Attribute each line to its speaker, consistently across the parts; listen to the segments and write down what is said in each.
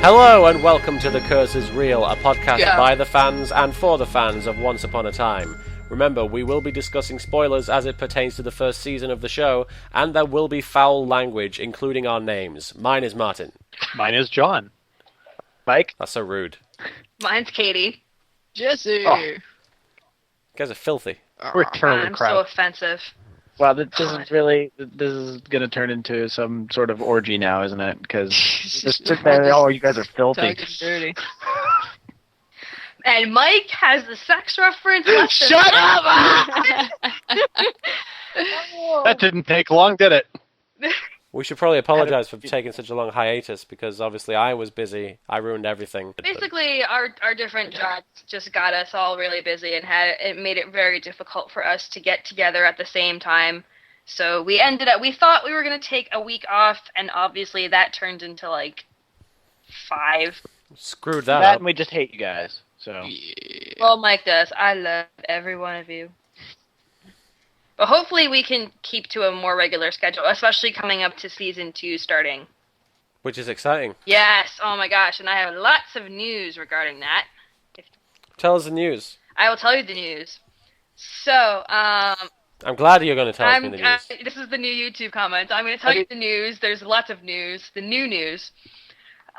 Speaker 1: Hello and welcome to The Curse is Real, a podcast by the fans and for the fans of Once Upon a Time. Remember, we will be discussing spoilers as it pertains to the first season of the show, and there will be foul language, including our names. Mine is Martin.
Speaker 2: Mine is John. Mike?
Speaker 1: That's so rude.
Speaker 3: Mine's Katie.
Speaker 4: Jesse.
Speaker 1: Oh. You guys are filthy.
Speaker 2: We're eternally
Speaker 3: I'm
Speaker 2: crowded.
Speaker 3: so offensive.
Speaker 2: Wow, this is going to turn into some sort of orgy now, isn't it? Because just sit there, oh, you guys are filthy.
Speaker 4: Talking dirty.
Speaker 3: And Mike has the sex reference lesson.
Speaker 2: Shut up! That didn't take long, did it?
Speaker 1: We should probably apologize for taking such a long hiatus, because obviously I was busy. I ruined everything.
Speaker 3: Basically, our different jobs just got us all really busy and it made it very difficult for us to get together at the same time. So we thought we were going to take a week off, and obviously that turned into like 5.
Speaker 1: Screwed that up.
Speaker 2: And we just hate you guys. So.
Speaker 4: Yeah.
Speaker 3: Well, Mike does. I love every one of you. But hopefully we can keep to a more regular schedule, especially coming up to Season 2 starting.
Speaker 1: Which is exciting.
Speaker 3: Yes, oh my gosh, and I have lots of news regarding that.
Speaker 1: Tell us the news.
Speaker 3: I will tell you the news. So,
Speaker 1: I'm glad you're going to tell us the news.
Speaker 3: this is the new YouTube comment. I'm going to tell you the news. There's lots of news. The new news.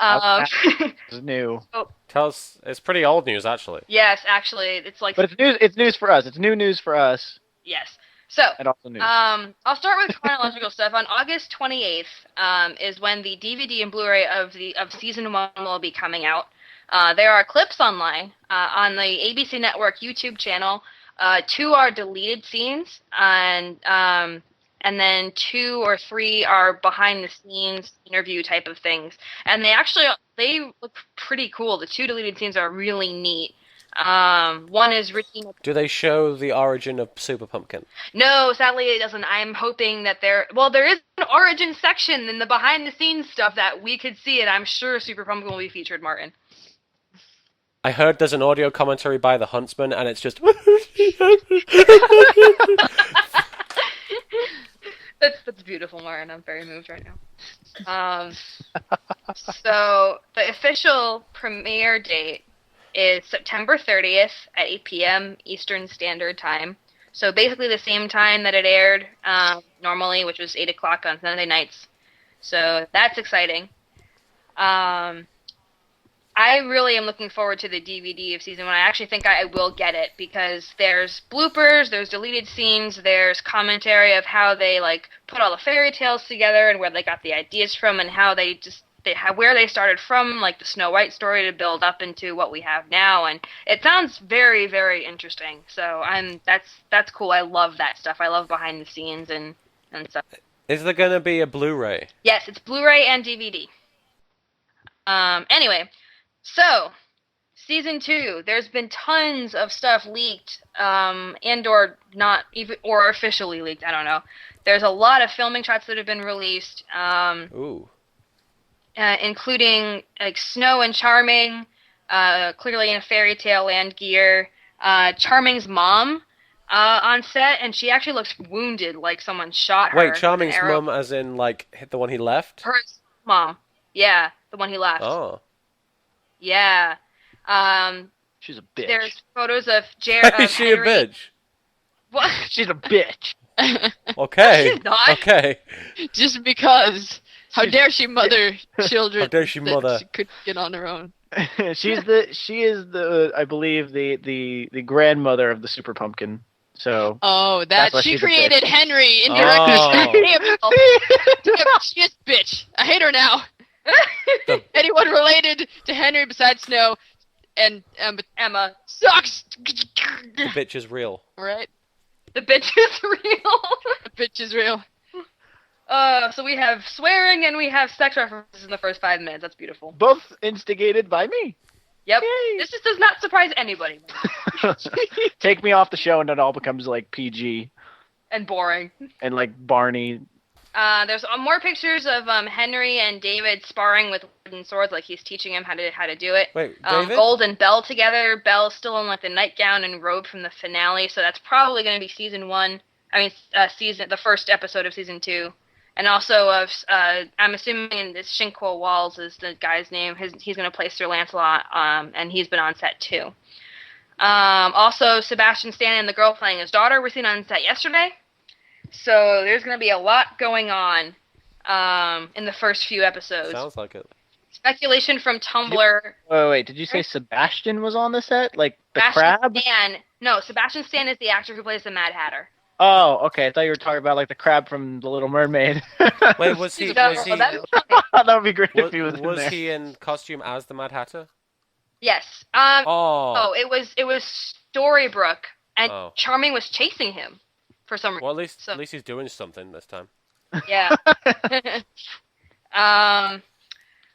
Speaker 2: It's new.
Speaker 1: Tell us. It's pretty old news, actually.
Speaker 3: Yes, actually, it's like...
Speaker 2: But it's news. It's news for us. It's new news for us.
Speaker 3: Yes. So,
Speaker 2: And also news.
Speaker 3: I'll start with chronological stuff. On August 28th is when the DVD and Blu-ray of Season 1 will be coming out. There are clips online on the ABC Network YouTube channel. 2 are deleted scenes, and then 2 or 3 are behind-the-scenes interview type of things. And they look pretty cool. The 2 deleted scenes are really neat. One is Ricky.
Speaker 1: Do they show the origin of Super Pumpkin?
Speaker 3: No, sadly it doesn't. I'm hoping that there is an origin section in the behind-the-scenes stuff that we could see, and I'm sure Super Pumpkin will be featured, Martin.
Speaker 1: I heard there's an audio commentary by the Huntsman, and it's just...
Speaker 3: That's beautiful, Martin. I'm very moved right now. So, the official premiere date is September 30th at 8 p.m. Eastern Standard Time. So basically the same time that it aired normally, which was 8 o'clock on Sunday nights. So that's exciting. I really am looking forward to the DVD of Season 1. I actually think I will get it, because there's bloopers, there's deleted scenes, there's commentary of how they put all the fairy tales together and where they got the ideas from, and how where they started from, like the Snow White story, to build up into what we have now, and it sounds very, very interesting. So that's cool. I love that stuff. I love behind the scenes and stuff.
Speaker 1: Is there gonna be a Blu-ray?
Speaker 3: Yes, it's Blu-ray and DVD. Anyway, so Season 2, there's been tons of stuff leaked, and or not even, or officially leaked. I don't know. There's a lot of filming shots that have been released.
Speaker 1: Ooh.
Speaker 3: Including Snow and Charming, clearly in a fairy tale land gear. Charming's mom on set, and she actually looks wounded, like someone shot her.
Speaker 1: Wait, Charming's mom as in, hit the one he left?
Speaker 3: Her mom. Yeah, the one he left.
Speaker 1: Oh.
Speaker 3: Yeah.
Speaker 2: She's a bitch.
Speaker 3: There's photos of Jared.
Speaker 1: Is she a bitch?
Speaker 3: What?
Speaker 2: She's a bitch.
Speaker 1: Okay.
Speaker 3: She's not.
Speaker 1: Okay.
Speaker 4: Just because. How dare she mother children?
Speaker 1: How dare she mother?
Speaker 4: She couldn't get on her own.
Speaker 2: She is the I believe the grandmother of the Super Pumpkin. So.
Speaker 4: Oh,
Speaker 2: that's why
Speaker 4: she
Speaker 2: she's a
Speaker 4: created
Speaker 2: bitch.
Speaker 4: Henry indirectly.
Speaker 1: Oh.
Speaker 4: Damn, she is a bitch. I hate her now. Anyone related to Henry besides Snow and Emma sucks.
Speaker 1: The bitch is real.
Speaker 4: Right?
Speaker 3: The bitch is real.
Speaker 4: The bitch is real.
Speaker 3: So we have swearing and we have sex references in the first 5 minutes. That's beautiful.
Speaker 2: Both instigated by me.
Speaker 3: Yep.
Speaker 2: Yay.
Speaker 3: This just does not surprise anybody.
Speaker 2: Take me off the show and it all becomes PG.
Speaker 3: And boring.
Speaker 2: And Barney.
Speaker 3: There's more pictures of Henry and David sparring with wooden swords, like he's teaching him how to do it.
Speaker 1: Wait, David?
Speaker 3: Gold and Belle together. Belle's still in the nightgown and robe from the finale, so that's probably going to be Season 1. I mean, the first episode of Season 2. And also, I'm assuming this Shinko Walls is the guy's name. He's going to play Sir Lancelot, and he's been on set too. Also, Sebastian Stan and the girl playing his daughter were seen on set yesterday. So there's going to be a lot going on in the first few episodes.
Speaker 1: Sounds like it.
Speaker 3: Speculation from Tumblr.
Speaker 2: Wait, did you say Sebastian was on the set? Like the
Speaker 3: Sebastian
Speaker 2: crab?
Speaker 3: Stan. No, Sebastian Stan is the actor who plays the Mad Hatter.
Speaker 2: Oh, okay. I thought you were talking about like the crab from The Little Mermaid.
Speaker 1: Wait, was he?
Speaker 3: No,
Speaker 1: Was he?
Speaker 3: that
Speaker 2: would be great if he was in there.
Speaker 1: He in costume as the Mad Hatter?
Speaker 3: Yes. It was Storybrooke, and Charming was chasing him for some reason.
Speaker 1: Well, at least he's doing something this time.
Speaker 3: Yeah.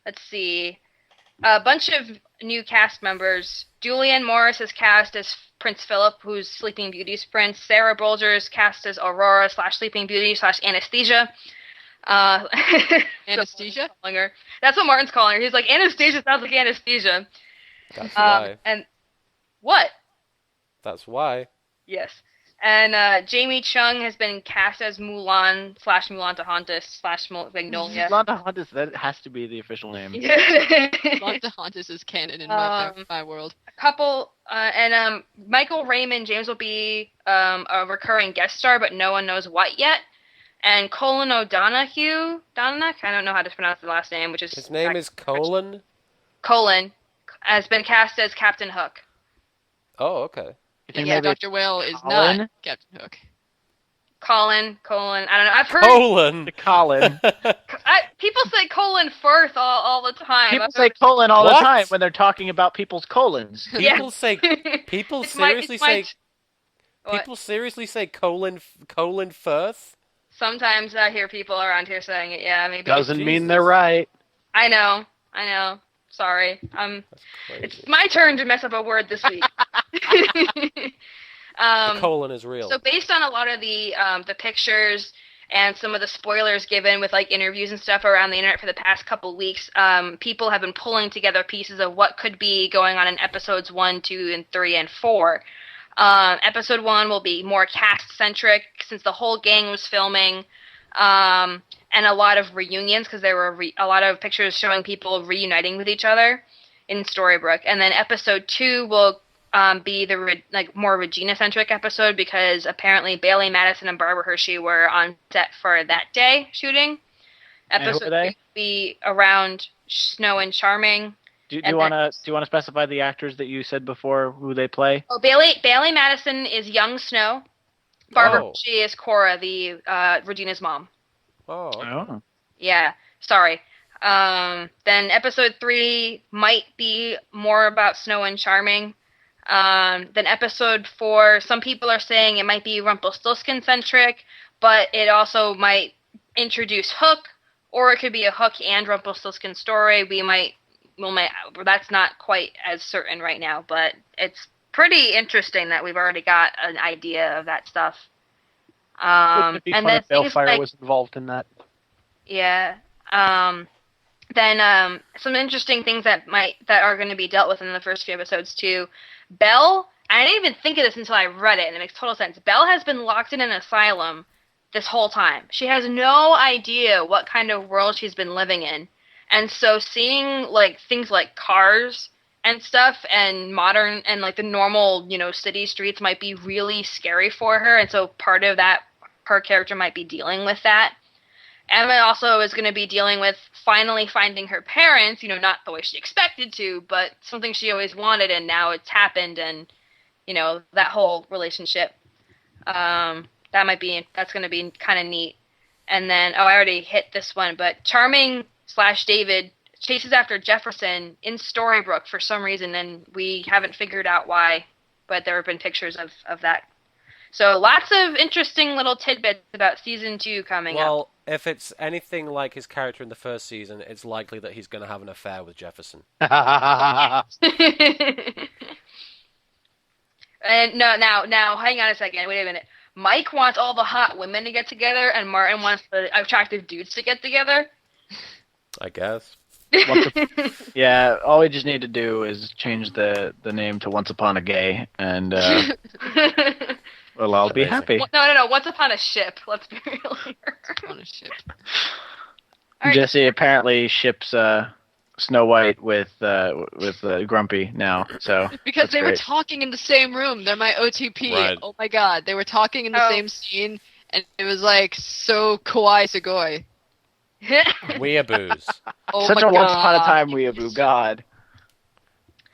Speaker 3: Let's see. A bunch of new cast members. Julianne Morris is cast as Prince Philip, who's Sleeping Beauty's prince. Sarah Bolger is cast as Aurora / Sleeping Beauty / Anastasia.
Speaker 4: Anastasia?
Speaker 3: That's what Martin's calling her. He's like, Anastasia sounds like Anastasia.
Speaker 1: That's why.
Speaker 3: And what?
Speaker 1: That's why.
Speaker 3: Yes. And Jamie Chung has been cast as Mulan / Mulantahantis / Magnolia.
Speaker 2: Mulantahantis, that has to be the official name.
Speaker 4: Mulantahantis is canon in my world.
Speaker 3: A couple, and Michael Raymond James will be a recurring guest star, but no one knows what yet. And Colin O'Donoghue, I don't know how to pronounce the last name, which is...
Speaker 1: His name is Colin?
Speaker 3: Colin has been cast as Captain Hook.
Speaker 1: Oh, okay.
Speaker 4: Yeah, Dr. Whale is not Captain Hook.
Speaker 3: Colin, I don't know. I've heard...
Speaker 2: Colin.
Speaker 3: People say Colin Firth all the time.
Speaker 2: People say colon all the time when they're talking about people's colons.
Speaker 1: People seriously say Colin Firth?
Speaker 3: Sometimes I hear people around here saying it, yeah, maybe.
Speaker 2: Doesn't mean they're right.
Speaker 3: I know. Sorry. It's my turn to mess up a word this week.
Speaker 1: The colon is real.
Speaker 3: So based on a lot of the pictures and some of the spoilers given with like interviews and stuff around the internet for the past couple weeks, people have been pulling together pieces of what could be going on in episodes 1, 2, and 3, and 4. Episode 1 will be more cast-centric since the whole gang was filming, and a lot of reunions because there were a lot of pictures showing people reuniting with each other in Storybrooke. And then episode 2 will be the more Regina-centric episode because apparently Bailey Madison and Barbara Hershey were on set for that day shooting. Episode 3 will be around Snow and Charming.
Speaker 2: Do you want to specify the actors that you said before who they play?
Speaker 3: Oh, Bailey Madison is young Snow. Barbara Hershey is Cora, the Regina's mom.
Speaker 1: Oh.
Speaker 3: Yeah. Sorry. Then episode 3 might be more about Snow and Charming. Then episode 4, some people are saying it might be Rumpelstiltskin-centric, but it also might introduce Hook, or it could be a Hook and Rumpelstiltskin story. That's not quite as certain right now, but it's pretty interesting that we've already got an idea of that stuff.
Speaker 2: And then Balefire was involved in that.
Speaker 3: Yeah. Then some interesting things that are going to be dealt with in the first few episodes too. Belle, I didn't even think of this until I read it, and it makes total sense. Belle has been locked in an asylum this whole time. She has no idea what kind of world she's been living in. And so seeing like things like cars and stuff and modern and like the normal, city streets might be really scary for her. And so part of that, her character might be dealing with that. Emma also is going to be dealing with finally finding her parents, not the way she expected to, but something she always wanted, and now it's happened, and, that whole relationship. That's going to be kind of neat. And then, I already hit this one, but Charming / David chases after Jefferson in Storybrooke for some reason, and we haven't figured out why, but there have been pictures of that. So lots of interesting little tidbits about season 2 coming up.
Speaker 1: Well, if it's anything like his character in the first season, it's likely that he's going to have an affair with Jefferson.
Speaker 3: And now, hang on a second. Wait a minute. Mike wants all the hot women to get together, and Martin wants the attractive dudes to get together?
Speaker 1: I guess.
Speaker 2: Yeah, all we just need to do is change the name to Once Upon a Gay, and Well, I'll be
Speaker 1: Amazing.
Speaker 2: happy.
Speaker 3: No. Once upon a ship. Let's be real here.
Speaker 4: On a ship.
Speaker 3: All right.
Speaker 2: Jesse apparently ships Snow White with Grumpy now. So
Speaker 4: Because
Speaker 2: that's
Speaker 4: they were
Speaker 2: great.
Speaker 4: talking in the same room. They're my OTP.
Speaker 1: Right.
Speaker 4: Oh my god. They were talking in the same scene, and it was like so kawaii sugoi.
Speaker 1: Weeaboos.
Speaker 4: Oh
Speaker 2: Such
Speaker 4: my
Speaker 2: a
Speaker 4: god.
Speaker 2: once upon a time weeaboo. God.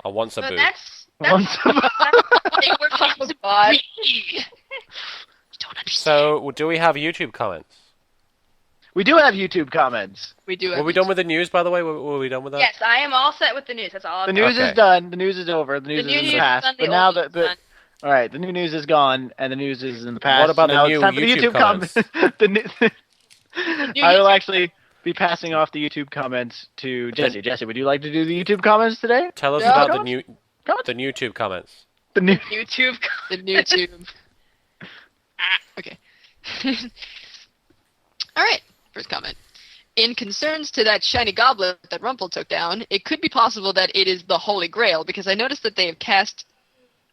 Speaker 1: Or once a
Speaker 3: But
Speaker 1: boo.
Speaker 3: that's
Speaker 2: Once
Speaker 4: They were
Speaker 3: Oh, God.
Speaker 4: You don't understand.
Speaker 1: So, do we have YouTube comments?
Speaker 2: We do have YouTube comments.
Speaker 4: We do.
Speaker 1: Were we done with the news, by the way? Were we done with that?
Speaker 3: Yes, I am all set with the news. That's all.
Speaker 2: The news
Speaker 1: Okay.
Speaker 2: is done. The news is over. The news
Speaker 3: The
Speaker 2: is
Speaker 3: new
Speaker 2: in
Speaker 3: news
Speaker 2: the
Speaker 3: is
Speaker 2: past.
Speaker 3: done, the
Speaker 2: But now
Speaker 3: old
Speaker 2: the
Speaker 3: news is done.
Speaker 2: all right, the new news is gone, and the news is in the past.
Speaker 1: What about
Speaker 2: Now
Speaker 1: the
Speaker 2: it's
Speaker 1: new
Speaker 2: time for the
Speaker 1: YouTube
Speaker 2: comments?
Speaker 4: new
Speaker 2: I will
Speaker 4: YouTube
Speaker 2: actually be passing off the YouTube comments to Jesse. Jesse, would you like to do the YouTube comments today?
Speaker 1: Tell us
Speaker 4: Yeah.
Speaker 1: about
Speaker 2: Comments?
Speaker 1: the YouTube comments.
Speaker 2: The new.
Speaker 3: YouTube.
Speaker 4: The YouTube. Okay. Alright, first comment. In concerns to that shiny goblet that Rumpel took down, it could be possible that it is the Holy Grail, because I noticed that they have cast...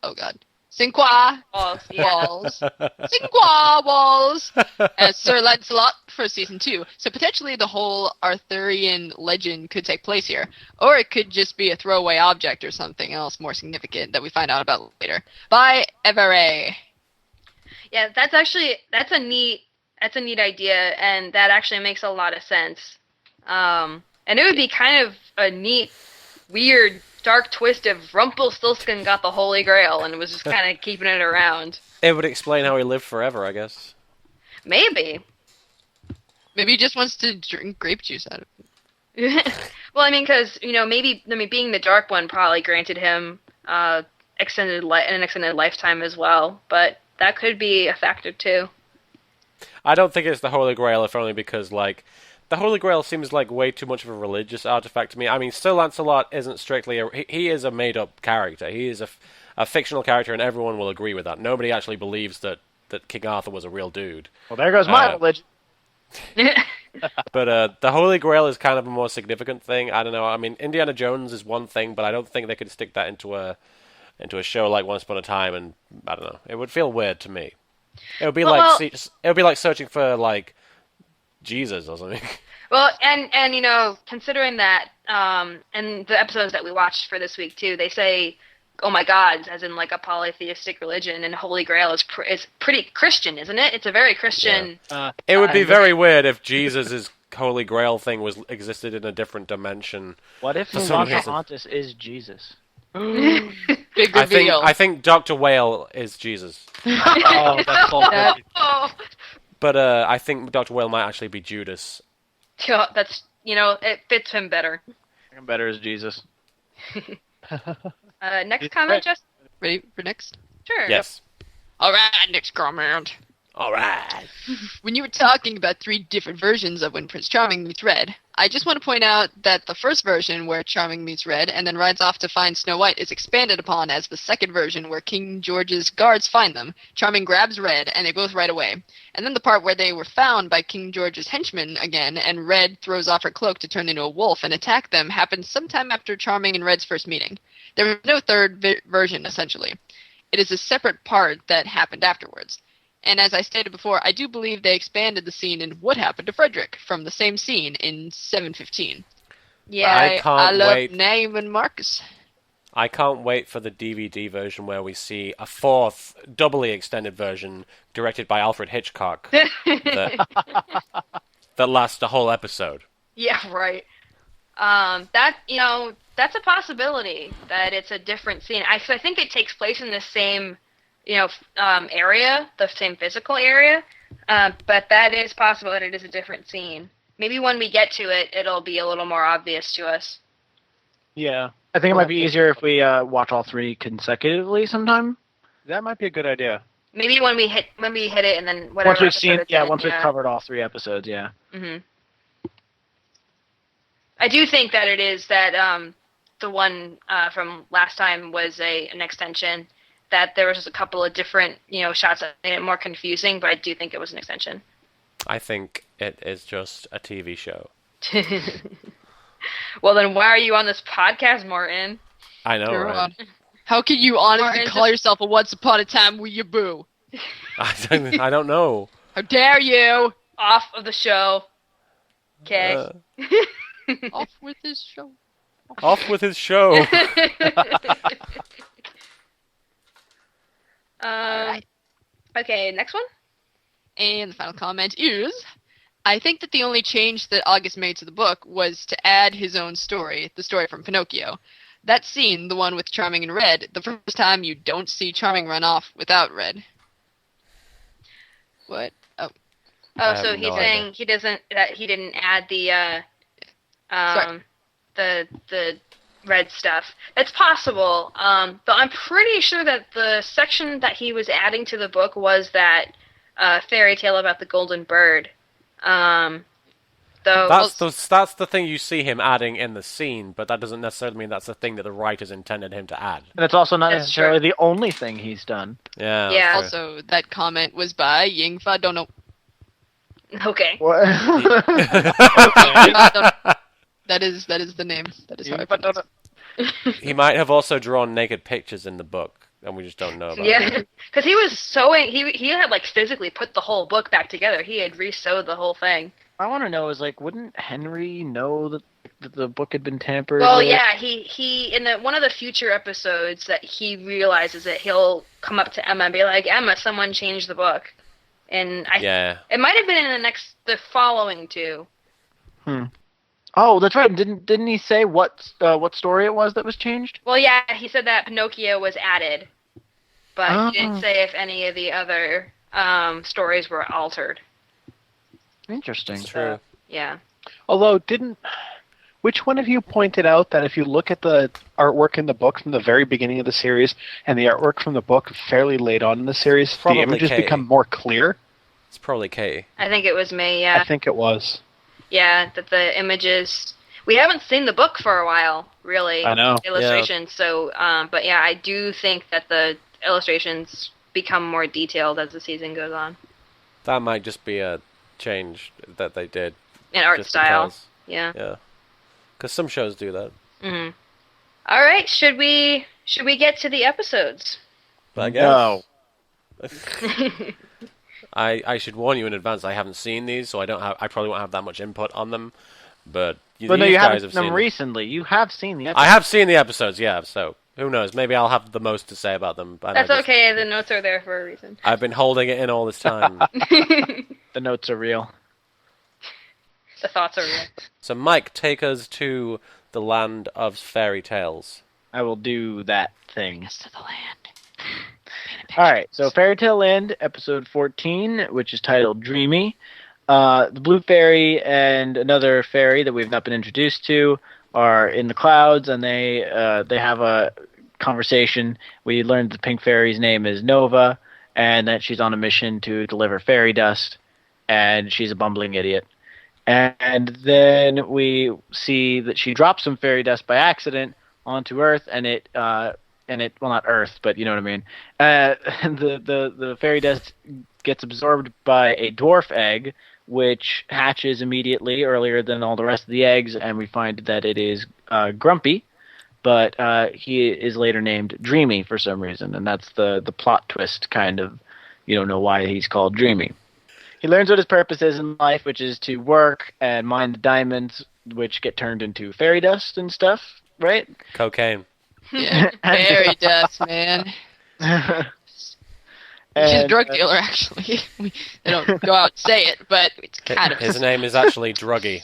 Speaker 4: Oh god. Cinqua
Speaker 3: Balls, yeah.
Speaker 4: Walls. Cinqua Walls! As Sir Lancelot for Season 2. So potentially the whole Arthurian legend could take place here. Or it could just be a throwaway object or something else more significant that we find out about later. By Everay.
Speaker 3: Yeah, that's a neat idea, and that actually makes a lot of sense. And it would be kind of a neat, weird, dark twist if Rumpelstiltskin got the Holy Grail and was just kind of keeping it around.
Speaker 1: It would explain how he lived forever, I guess.
Speaker 3: Maybe.
Speaker 4: Maybe he just wants to drink grape juice out of it.
Speaker 3: Well, I mean, because being the Dark One probably granted him an extended lifetime as well, but that could be a factor too.
Speaker 1: I don't think it's the Holy Grail, if only because, like, the Holy Grail seems like way too much of a religious artifact to me. I mean, Sir Lancelot isn't strictly he is a made-up character. He is a fictional character, and everyone will agree with that. Nobody actually believes that King Arthur was a real dude.
Speaker 2: Well, there goes my religion.
Speaker 1: But the Holy Grail is kind of a more significant thing. I don't know. I mean, Indiana Jones is one thing, but I don't think they could stick that into a show like Once Upon a Time, and I don't know. It would feel weird to me. It would be like searching for like Jesus or something.
Speaker 3: Well, and considering that, and the episodes that we watched for this week too, they say, "Oh my God," as in like a polytheistic religion, and Holy Grail is pretty Christian, isn't it? It's a very Christian.
Speaker 1: Yeah. It would be very weird if Jesus' Holy Grail thing existed in a different dimension.
Speaker 2: What if
Speaker 1: For some reason.
Speaker 2: Pocahontas is Jesus?
Speaker 4: Big reveal.
Speaker 1: I think Dr. Whale is Jesus.
Speaker 2: Oh, that's so good.
Speaker 3: Oh,
Speaker 1: But I think Dr. Whale might actually be Judas.
Speaker 3: yeah, that's it fits him better.
Speaker 2: Better as Jesus.
Speaker 3: Next comment, Justin.
Speaker 4: Ready for next?
Speaker 3: Sure.
Speaker 1: Yes.
Speaker 4: Alright, next comment.
Speaker 1: All right.
Speaker 4: When you were talking about 3 different versions of When Prince Charming Meets Red, I just want to point out that the first version where Charming meets Red and then rides off to find Snow White is expanded upon as the second version where King George's guards find them. Charming grabs Red and they both ride away. And then the part where they were found by King George's henchmen again and Red throws off her cloak to turn into a wolf and attack them happens sometime after Charming and Red's first meeting. There was no third version, essentially. It is a separate part that happened afterwards. And as I stated before, I do believe they expanded the scene in What Happened to Frederick from the same scene in 715.
Speaker 3: Yeah.
Speaker 1: I can't
Speaker 4: love
Speaker 1: wait.
Speaker 4: Naaman Marcus.
Speaker 1: I can't wait for the DVD version where we see a fourth, doubly extended version directed by Alfred Hitchcock that lasts a whole episode.
Speaker 3: Yeah, right. That's a possibility that it's a different scene. I think it takes place in the same, area, the same physical area, but that is possible that it is a different scene. Maybe when we get to it, it'll be a little more obvious to us.
Speaker 2: Yeah. I think it might be easier if we watch all 3 consecutively sometime. That might be a good idea.
Speaker 3: Maybe when we hit it, and then whatever.
Speaker 2: Once we've seen,
Speaker 3: episode it's in,
Speaker 2: once we've covered all 3 episodes, yeah.
Speaker 3: Mhm. I do think that it is that the one from last time was an extension. That there was just a couple of different shots that made it more confusing, but I do think it was an extension.
Speaker 1: I think it is just a TV show.
Speaker 3: Well, then why are you on this podcast, Martin?
Speaker 1: I know, right?
Speaker 4: How can you honestly
Speaker 3: Martin,
Speaker 4: call yourself a Once Upon a Time weeaboo?
Speaker 1: I don't know.
Speaker 4: How dare you?
Speaker 3: Off of the show. Okay.
Speaker 4: Off with his show.
Speaker 1: Off with his show.
Speaker 4: Alright.
Speaker 3: Okay, next one?
Speaker 4: And the final comment is, I think that the only change that August made to the book was to add his own story, the story from Pinocchio. That scene, the one with Charming and Red, the first time you don't see Charming run off without Red. What?
Speaker 3: Oh, so he's saying he didn't add the red stuff. It's possible, but I'm pretty sure that the section that he was adding to the book was that fairy tale about the golden bird.
Speaker 1: That's the thing you see him adding in the scene, but that doesn't necessarily mean that's the thing that the writers intended him to add.
Speaker 2: And it's also not necessarily the only thing he's done.
Speaker 1: Yeah.
Speaker 3: Yeah.
Speaker 4: Also, that comment was by Yingfa Dono.
Speaker 3: Okay.
Speaker 2: What?
Speaker 4: That is the name. That is how I pronounce it.
Speaker 1: He might have also drawn naked pictures in the book, and we just don't know about it.
Speaker 3: Yeah, because he was sewing. He had like physically put the whole book back together. He had re-sewed the whole thing.
Speaker 2: I want to know is like, wouldn't Henry know that the book had been tampered?
Speaker 3: Well,
Speaker 2: with?
Speaker 3: yeah, he in one of the future episodes that he realizes it, he'll come up to Emma and be like, "Emma, someone changed the book," and it might have been in the following two.
Speaker 2: Oh, that's right. Didn't he say what story it was that was changed?
Speaker 3: Well, yeah, he said that Pinocchio was added, but he didn't say if any of the other stories were altered.
Speaker 2: Interesting.
Speaker 1: It's true.
Speaker 3: Yeah.
Speaker 5: Although, which one of you pointed out that if you look at the artwork in the book from the very beginning of the series and the artwork from the book fairly late on in the series,
Speaker 1: Probably
Speaker 5: the images
Speaker 1: Katie.
Speaker 5: become more clear?
Speaker 1: It's probably Katie.
Speaker 3: I think it was me, yeah.
Speaker 5: I think it was.
Speaker 3: Yeah, that the images... We haven't seen the book for a while, really.
Speaker 5: I know.
Speaker 3: Illustrations, so... but yeah, I do think that the illustrations become more detailed as the season goes on.
Speaker 1: That might just be a change that they did.
Speaker 3: In art style.
Speaker 1: Because,
Speaker 3: yeah.
Speaker 1: Because some shows do that.
Speaker 3: Mm-hmm. All right, should we get to the episodes?
Speaker 1: I guess.
Speaker 2: No.
Speaker 1: I should warn you in advance. I haven't seen these, so I probably won't have that much input on them. But
Speaker 2: You
Speaker 1: guys
Speaker 2: haven't
Speaker 1: have
Speaker 2: seen them
Speaker 1: seen
Speaker 2: recently. You have seen the episodes.
Speaker 1: I have seen the episodes, yeah. So who knows? Maybe I'll have the most to say about them.
Speaker 3: That's okay. The notes are there for a reason.
Speaker 1: I've been holding it in all this time.
Speaker 2: The notes are real.
Speaker 3: The thoughts are real.
Speaker 1: So Mike, take us to the land of fairy tales.
Speaker 2: I will do that thing.
Speaker 4: To the land.
Speaker 2: Alright, so Fairy Tale Land, episode 14, which is titled Dreamy. The blue fairy and another fairy that we've not been introduced to are in the clouds, and they have a conversation. We learned the pink fairy's name is Nova, and that she's on a mission to deliver fairy dust, and she's a bumbling idiot. And then we see that she drops some fairy dust by accident onto Earth, and it well, not Earth, but you know what I mean. The fairy dust gets absorbed by a dwarf egg, which hatches immediately earlier than all the rest of the eggs, and we find that it is Grumpy, but he is later named Dreamy for some reason, and that's the plot twist, kind of. You don't know why he's called Dreamy. He learns what his purpose is in life, which is to work and mine the diamonds, which get turned into fairy dust and stuff, right?
Speaker 1: Cocaine.
Speaker 4: Yeah, fairy dust, man. She's a drug dealer, actually. They don't go out and say it, but it's kind of...
Speaker 1: His name is actually Druggy.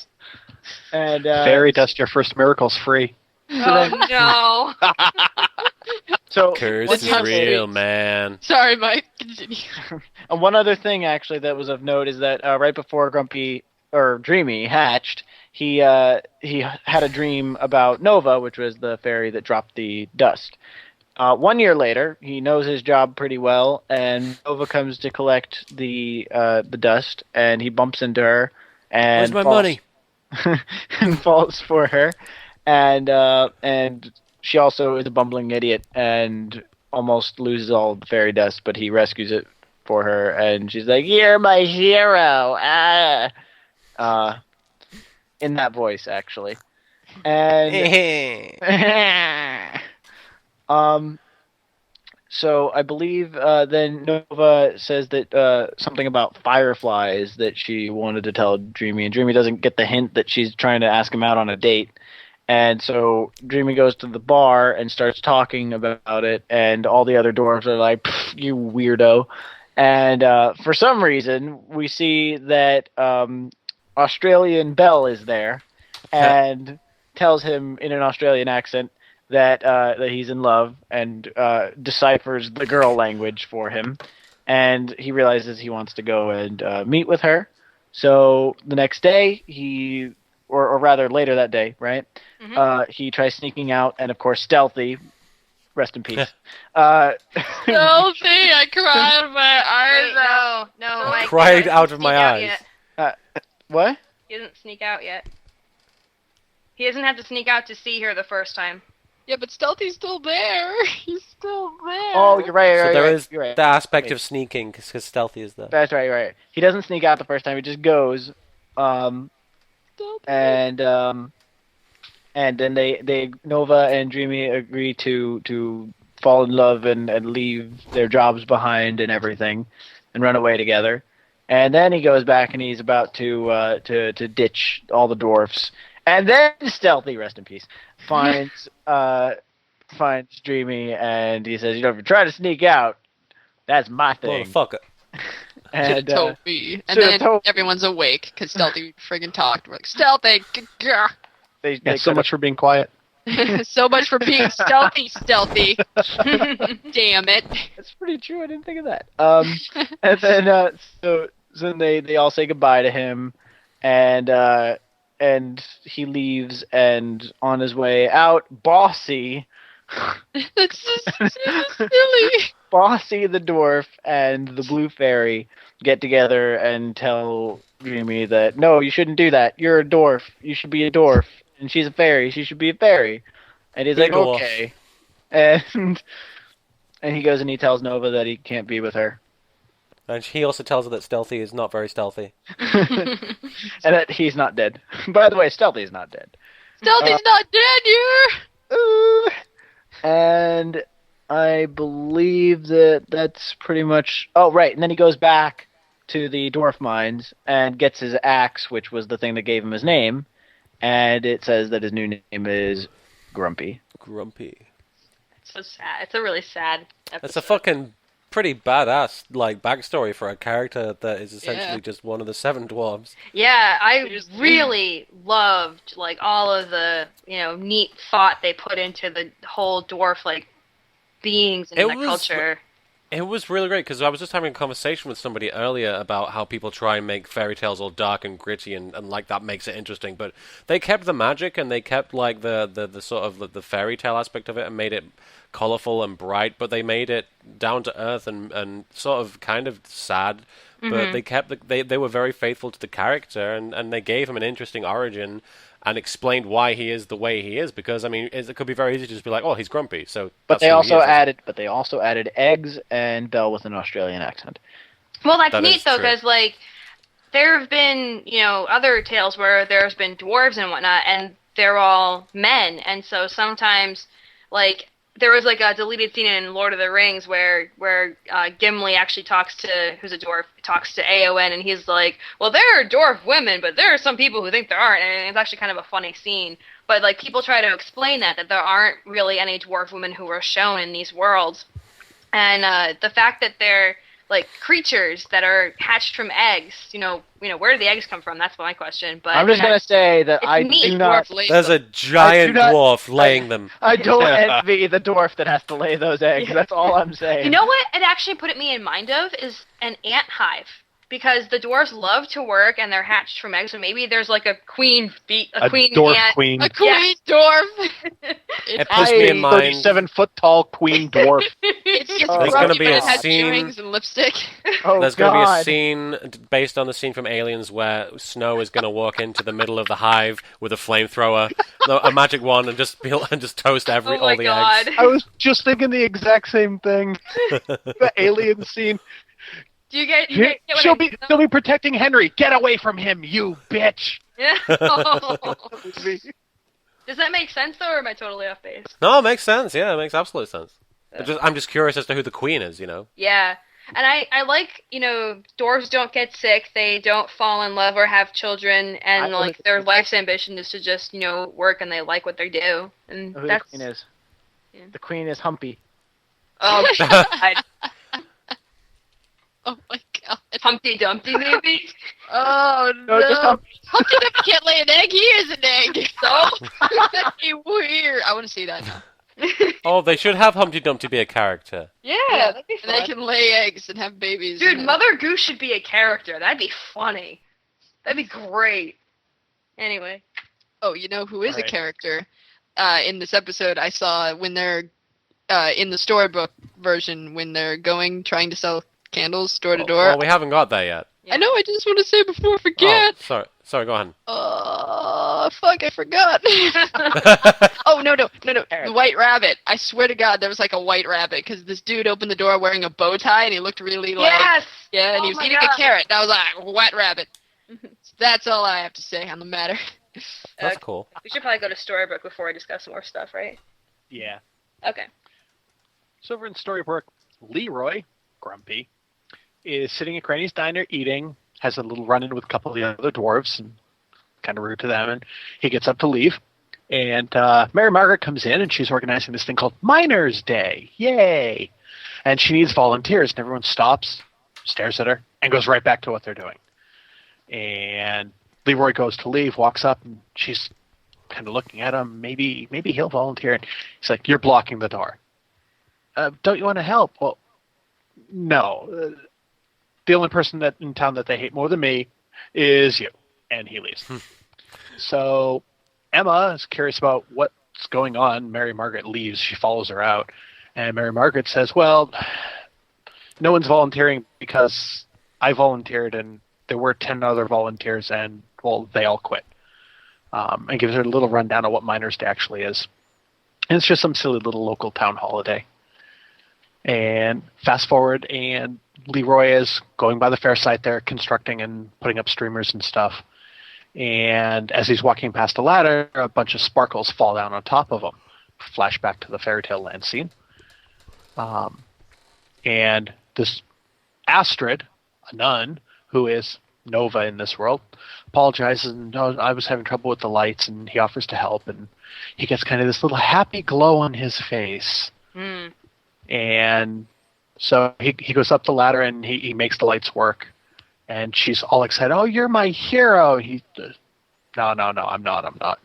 Speaker 2: And
Speaker 5: Fairy dust, your first miracle's free.
Speaker 3: Oh, no.
Speaker 2: So
Speaker 1: Curse
Speaker 2: what's
Speaker 1: is
Speaker 2: your-
Speaker 1: real, man.
Speaker 4: Sorry, Mike. Continue.
Speaker 2: And one other thing, actually, that was of note is that right before Dreamy hatched, he had a dream about Nova, which was the fairy that dropped the dust. 1 year later, he knows his job pretty well, and Nova comes to collect the dust, and he bumps into her. And
Speaker 1: Where's my money?
Speaker 2: and falls for her, and she also is a bumbling idiot and almost loses all the fairy dust, but he rescues it for her, and she's like, "You're my hero!" In that voice, actually, and So I believe then Nova says that something about fireflies that she wanted to tell Dreamy, and Dreamy doesn't get the hint that she's trying to ask him out on a date. And so Dreamy goes to the bar and starts talking about it, and all the other dwarves are like, "You weirdo!" And for some reason, we see that Australian Belle is there, and tells him in an Australian accent that he's in love, and deciphers the girl language for him, and he realizes he wants to go and meet with her. So the next day, or rather later that day, right?
Speaker 3: Mm-hmm.
Speaker 2: He tries sneaking out, and of course, Stealthy, rest in peace.
Speaker 4: Stealthy, I cried my eyes out.
Speaker 3: No, Mike.
Speaker 1: Cried out of my eyes.
Speaker 2: What?
Speaker 3: He doesn't sneak out yet. He doesn't have to sneak out to see her the first time.
Speaker 4: Yeah, but Stealthy's still there. He's still there.
Speaker 2: Oh, you're right.
Speaker 1: So there is
Speaker 2: you're right.
Speaker 1: the aspect of sneaking because Stealthy is there.
Speaker 2: That's right. You're right. He doesn't sneak out the first time. He just goes, and then they Nova and Dreamy agree to fall in love and leave their jobs behind and everything, and run away together. And then he goes back and he's about to ditch all the dwarfs. And then Stealthy, rest in peace, finds Dreamy, and he says, "You know, if you try to sneak out, that's my thing."
Speaker 1: Motherfucker.
Speaker 2: And
Speaker 4: told me. And then everyone's awake because Stealthy friggin' talked. We're like, Stealthy!
Speaker 2: they
Speaker 5: so much for being quiet.
Speaker 4: So much for being stealthy. Damn it.
Speaker 2: That's pretty true. I didn't think of that. And then so then they all say goodbye to him, and he leaves, and on his way out, Bossy.
Speaker 4: That's just silly.
Speaker 2: Bossy the dwarf and the blue fairy get together and tell Dreamy that, no, you shouldn't do that. You're a dwarf. You should be a dwarf. And she's a fairy. She should be a fairy. And he's like, okay. And he goes and he tells Nova that he can't be with her.
Speaker 1: And he also tells her that Stealthy is not very stealthy.
Speaker 2: And that he's not dead. By the way, Stealthy's not dead.
Speaker 4: Stealthy's not dead, you.
Speaker 2: And I believe that's pretty much... Oh, right. And then he goes back to the dwarf mines and gets his axe, which was the thing that gave him his name. And it says that his new name is Grumpy.
Speaker 1: Grumpy.
Speaker 3: It's so sad. It's a really sad episode.
Speaker 1: It's a fucking pretty badass backstory for a character that is essentially just one of the 7 dwarves.
Speaker 3: Yeah, I really loved all of the neat thought they put into the whole dwarf beings in that culture.
Speaker 1: It was really great because I was just having a conversation with somebody earlier about how people try and make fairy tales all dark and gritty and that makes it interesting, but they kept the magic and they kept the sort of the fairy tale aspect of it and made it colorful and bright, but they made it down to earth and sort of kind of sad. But they kept they were very faithful to the character and they gave him an interesting origin and explained why he is the way he is, because I mean it could be very easy to just be like, oh, he's grumpy. So,
Speaker 2: but they also added eggs and Belle with an Australian accent.
Speaker 3: Well, that's neat though, because there have been other tales where there's been dwarves and whatnot, and they're all men, and so sometimes there was a deleted scene in Lord of the Rings where Gimli actually who's a dwarf, talks to Aowen, and he's like, well, there are dwarf women, but there are some people who think there aren't, and it's actually kind of a funny scene. But people try to explain that there aren't really any dwarf women who are shown in these worlds. And the fact that they're creatures that are hatched from eggs, where do the eggs come from? That's my question. But
Speaker 2: I'm just gonna say that I do not.
Speaker 1: There's a giant dwarf laying them.
Speaker 2: I don't envy the dwarf that has to lay those eggs. That's all I'm saying.
Speaker 3: You know what? It actually put me in mind of is an ant hive. Because the dwarves love to work and they're hatched from eggs, so maybe there's a queen
Speaker 5: dwarf
Speaker 3: ant.
Speaker 5: Queen.
Speaker 4: A queen dwarf.
Speaker 1: It puts me in mind.
Speaker 5: 37-foot tall queen dwarf.
Speaker 4: It's
Speaker 1: There's
Speaker 4: going
Speaker 1: to be a
Speaker 4: has
Speaker 1: scene.
Speaker 4: earrings and lipstick.
Speaker 1: There's going to be a scene based on the scene from Aliens where Snow is going to walk into the middle of the hive with a flamethrower, a magic wand, and just toast all the eggs.
Speaker 5: I was just thinking the exact same thing. The alien scene.
Speaker 3: Do you get
Speaker 5: She'll be protecting Henry. Get away from him, you bitch.
Speaker 3: Yeah. Does that make sense though, or am I totally off base?
Speaker 1: No, it makes sense. Yeah, it makes absolute sense. I'm just curious as to who the queen is,
Speaker 3: Yeah. And I like, dwarves don't get sick, they don't fall in love or have children, and like their life's ambition is to just, work, and they like what they do. And
Speaker 2: Who
Speaker 3: that's
Speaker 2: the queen is?
Speaker 3: Yeah.
Speaker 2: The queen is Humpy.
Speaker 3: Oh, God.
Speaker 4: Oh my god.
Speaker 3: Humpty Dumpty, maybe?
Speaker 4: Oh no.
Speaker 2: Just Humpty.
Speaker 4: Humpty Dumpty can't lay an egg. He is an egg. So that'd be weird. I want to see that now.
Speaker 1: Oh, they should have Humpty Dumpty be a character.
Speaker 3: Yeah, that'd be fun.
Speaker 4: And they can lay eggs and have babies.
Speaker 3: Dude, Mother Goose should be a character. That'd be funny. That'd be great. Anyway.
Speaker 4: Oh, you know who is
Speaker 2: Right.
Speaker 4: a character? In this episode, I saw when they're in the storybook version when they're trying to sell candles door to door.
Speaker 1: Well, we haven't got there yet.
Speaker 4: I know. I just want to say before I forget.
Speaker 1: Oh, sorry, go on.
Speaker 4: Fuck, I forgot. Oh, no. The White Rabbit. I swear to God, there was like a White Rabbit, because this dude opened the door wearing a bow tie, and he looked really
Speaker 3: Yes!
Speaker 4: Yeah, and he was eating a carrot. And I was like, White Rabbit. That's all I have to say on the matter.
Speaker 1: That's cool.
Speaker 3: We should probably go to Storybook before we discuss more stuff, right?
Speaker 5: Yeah.
Speaker 3: Okay.
Speaker 5: So over in Storybook, Leroy, grumpy, is sitting at Granny's diner eating, has a little run-in with a couple of the other dwarves, and kind of rude to them, and he gets up to leave. And Mary Margaret comes in, and she's organizing this thing called Miners' Day. Yay! And she needs volunteers, and everyone stops, stares at her, and goes right back to what they're doing. And Leroy goes to leave, walks up, and she's kind of looking at him. Maybe he'll volunteer. And he's like, "You're blocking the door. Don't you want to help?" Well, no. The only person in town that they hate more than me is you. And he leaves. So Emma is curious about what's going on. Mary Margaret leaves. She follows her out. And Mary Margaret says, well, no one's volunteering because I volunteered and there were 10 other volunteers and, well, they all quit. And gives her a little rundown of what Miners' Day actually is. And it's just some silly little local town holiday. And fast forward, and Leroy is going by the fair site there, constructing and putting up streamers and stuff. And as he's walking past the ladder, a bunch of sparkles fall down on top of him. Flashback to the fairy tale land scene. And this Astrid, a nun, who is Nova in this world, apologizes and, I was having trouble with the lights, and he offers to help. And he gets kind of this little happy glow on his face.
Speaker 3: Mm.
Speaker 5: And so he goes up the ladder and he makes the lights work. And she's all excited. Oh, you're my hero. No, I'm not.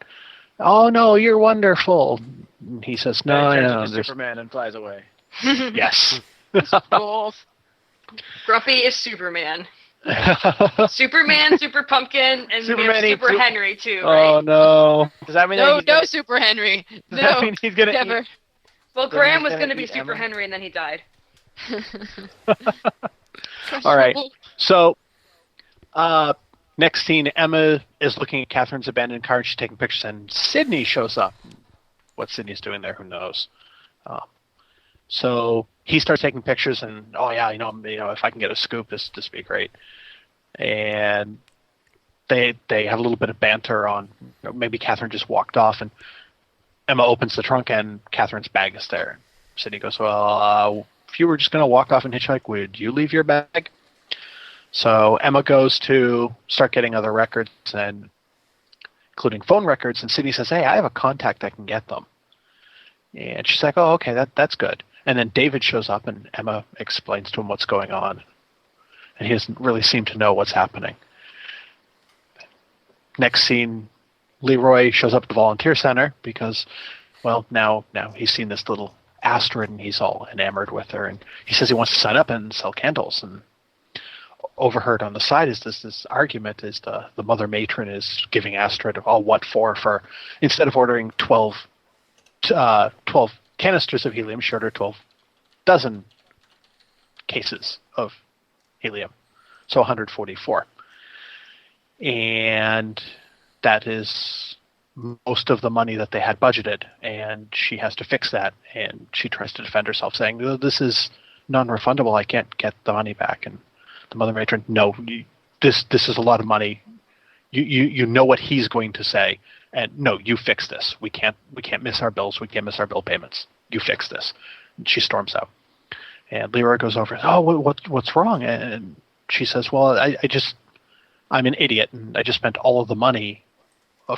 Speaker 5: Oh, no, you're wonderful. And he says, no.
Speaker 2: Superman and flies away.
Speaker 5: Yes.
Speaker 3: Grumpy is Superman. Superman, Super Pumpkin, and
Speaker 2: Superman
Speaker 3: Super Henry, too, right?
Speaker 5: Oh, no.
Speaker 2: Does that mean
Speaker 4: No, Super Henry.
Speaker 2: Does that
Speaker 4: No,
Speaker 2: mean he's gonna
Speaker 4: never.
Speaker 3: Well,
Speaker 2: So
Speaker 3: Graham
Speaker 2: he's
Speaker 3: was
Speaker 2: gonna
Speaker 3: going to be
Speaker 2: eat
Speaker 3: Super
Speaker 2: Emma?
Speaker 3: Henry, and then he died.
Speaker 5: All right. So, next scene, Emma is looking at Catherine's abandoned car, and she's taking pictures, and Sydney shows up. What Sydney's doing there, who knows? So he starts taking pictures, and if I can get a scoop, this would be great. And they have a little bit of banter on maybe Catherine just walked off, and Emma opens the trunk, and Catherine's bag is there. Sydney goes, well, if you were just going to walk off and hitchhike, would you leave your bag? So Emma goes to start getting other records, and including phone records, and Sydney says, hey, I have a contact, I can get them. And she's like, oh, okay, that's good. And then David shows up, and Emma explains to him what's going on. And he doesn't really seem to know what's happening. Next scene, Leroy shows up at the volunteer center because, well, now he's seen this little Astrid, and he's all enamored with her. And he says he wants to sign up and sell candles. And overheard on the side is this argument is the mother matron is giving Astrid what for instead of ordering 12 canisters of helium, she ordered 12 dozen cases of helium, so 144. And that is most of the money that they had budgeted, and she has to fix that, and she tries to defend herself, saying, this is non-refundable, I can't get the money back. And the mother matron, no, this is a lot of money. You know what he's going to say, and no, you fix this. We can't miss our bills. We can't miss our bill payments. You fix this. She storms out. And Leroy goes over, oh, what's wrong? And she says, well, I'm an idiot, and I just spent all of the money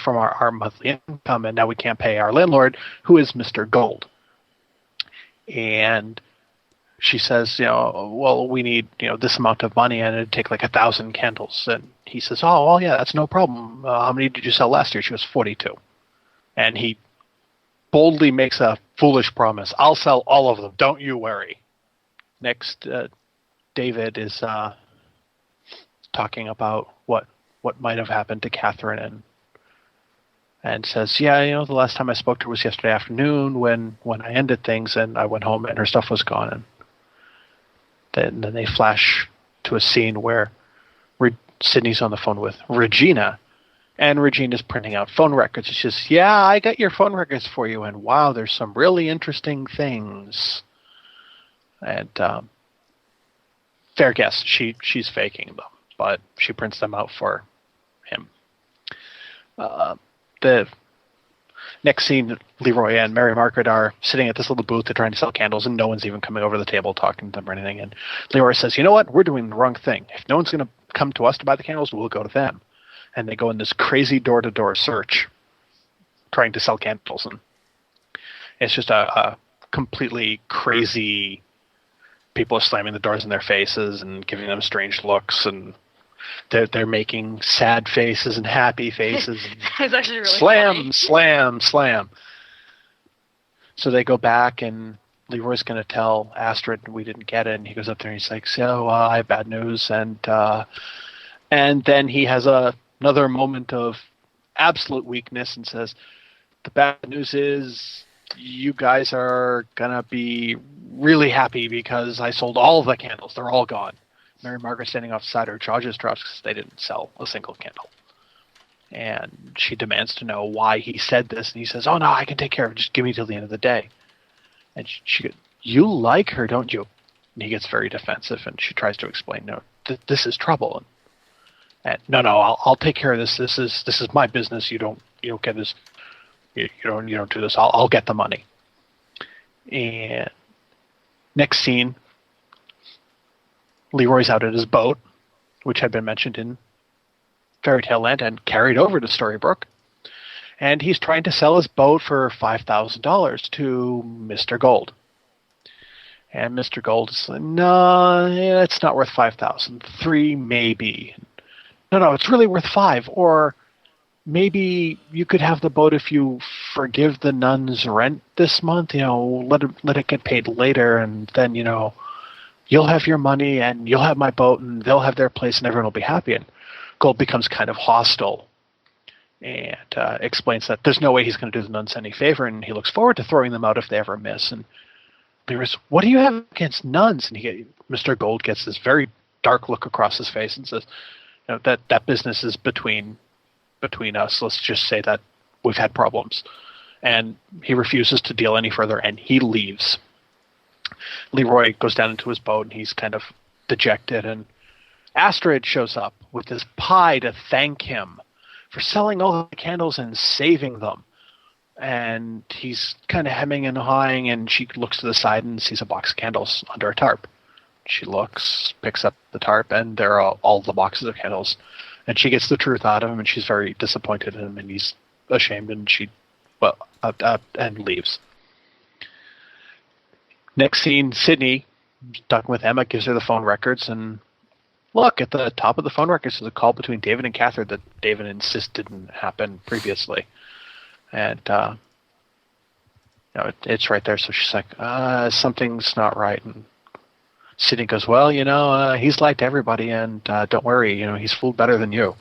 Speaker 5: from our monthly income, and now we can't pay our landlord, who is Mr. Gold. And she says, well, we need, this amount of money, and it'd take like 1,000 candles. And he says, oh, well, yeah, that's no problem. How many did you sell last year? She goes, 42. And he boldly makes a foolish promise. I'll sell all of them. Don't you worry. Next, David is talking about what might have happened to Catherine, and says, yeah, the last time I spoke to her was yesterday afternoon when I ended things, and I went home and her stuff was gone. And then they flash to a scene where Sydney's on the phone with Regina, and Regina's printing out phone records. She says, yeah, I got your phone records for you, and wow, there's some really interesting things. And fair guess, she's faking them, but she prints them out for him. The next scene, Leroy and Mary Margaret are sitting at this little booth. They're trying to sell candles, and no one's even coming over the table talking to them or anything. And Leroy says, you know what? We're doing the wrong thing. If no one's going to come to us to buy the candles, we'll go to them. And they go in this crazy door-to-door search trying to sell candles. And it's just a completely crazy... People are slamming the doors in their faces and giving them strange looks, and they're making sad faces and happy faces. And
Speaker 3: it's actually really
Speaker 5: slam,
Speaker 3: funny.
Speaker 5: slam, slam. So they go back, and Leroy's going to tell Astrid we didn't get it, and he goes up there and he's like, so I have bad news. And then he has another moment of absolute weakness and says, the bad news is you guys are going to be really happy because I sold all of the candles. They're all gone. Mary Margaret standing off the side, her jaw just drops because they didn't sell a single candle. And she demands to know why he said this. And he says, oh, no, I can take care of it. Just give me till the end of the day. And she goes, you like her, don't you? And he gets very defensive, and she tries to explain, no, this is trouble. And no, I'll take care of this. This is my business. You don't get this. You don't do this. I'll get the money. And next scene, Leroy's out at his boat, which had been mentioned in Fairy Tale Land and carried over to Storybrooke. And he's trying to sell his boat for $5,000 to Mr. Gold. And Mr. Gold is like, no, it's not worth $5,000. $3 maybe. No, it's really worth $5. Or maybe you could have the boat if you forgive the nuns' rent this month. Let it get paid later, and then you'll have your money, and you'll have my boat, and they'll have their place, and everyone will be happy. And Gold becomes kind of hostile and explains that there's no way he's going to do the nuns any favor, and he looks forward to throwing them out if they ever miss. And Leroy's, what do you have against nuns? And Mr. Gold gets this very dark look across his face and says, that business is between us. Let's just say that we've had problems. And he refuses to deal any further, and he leaves. Leroy goes down into his boat, and he's kind of dejected, and Astrid shows up with this pie to thank him for selling all the candles and saving them. And he's kind of hemming and hawing, and she looks to the side and sees a box of candles under a tarp. She looks, picks up the tarp, and there are all the boxes of candles. And she gets the truth out of him, and she's very disappointed in him, and he's ashamed, and and leaves. Next scene, Sydney, talking with Emma, gives her the phone records, and look, at the top of the phone records is a call between David and Catherine that David insists didn't happen previously. And, it's right there, so she's like, something's not right. And Sydney goes, well, he's liked everybody, and don't worry, he's fooled better than you.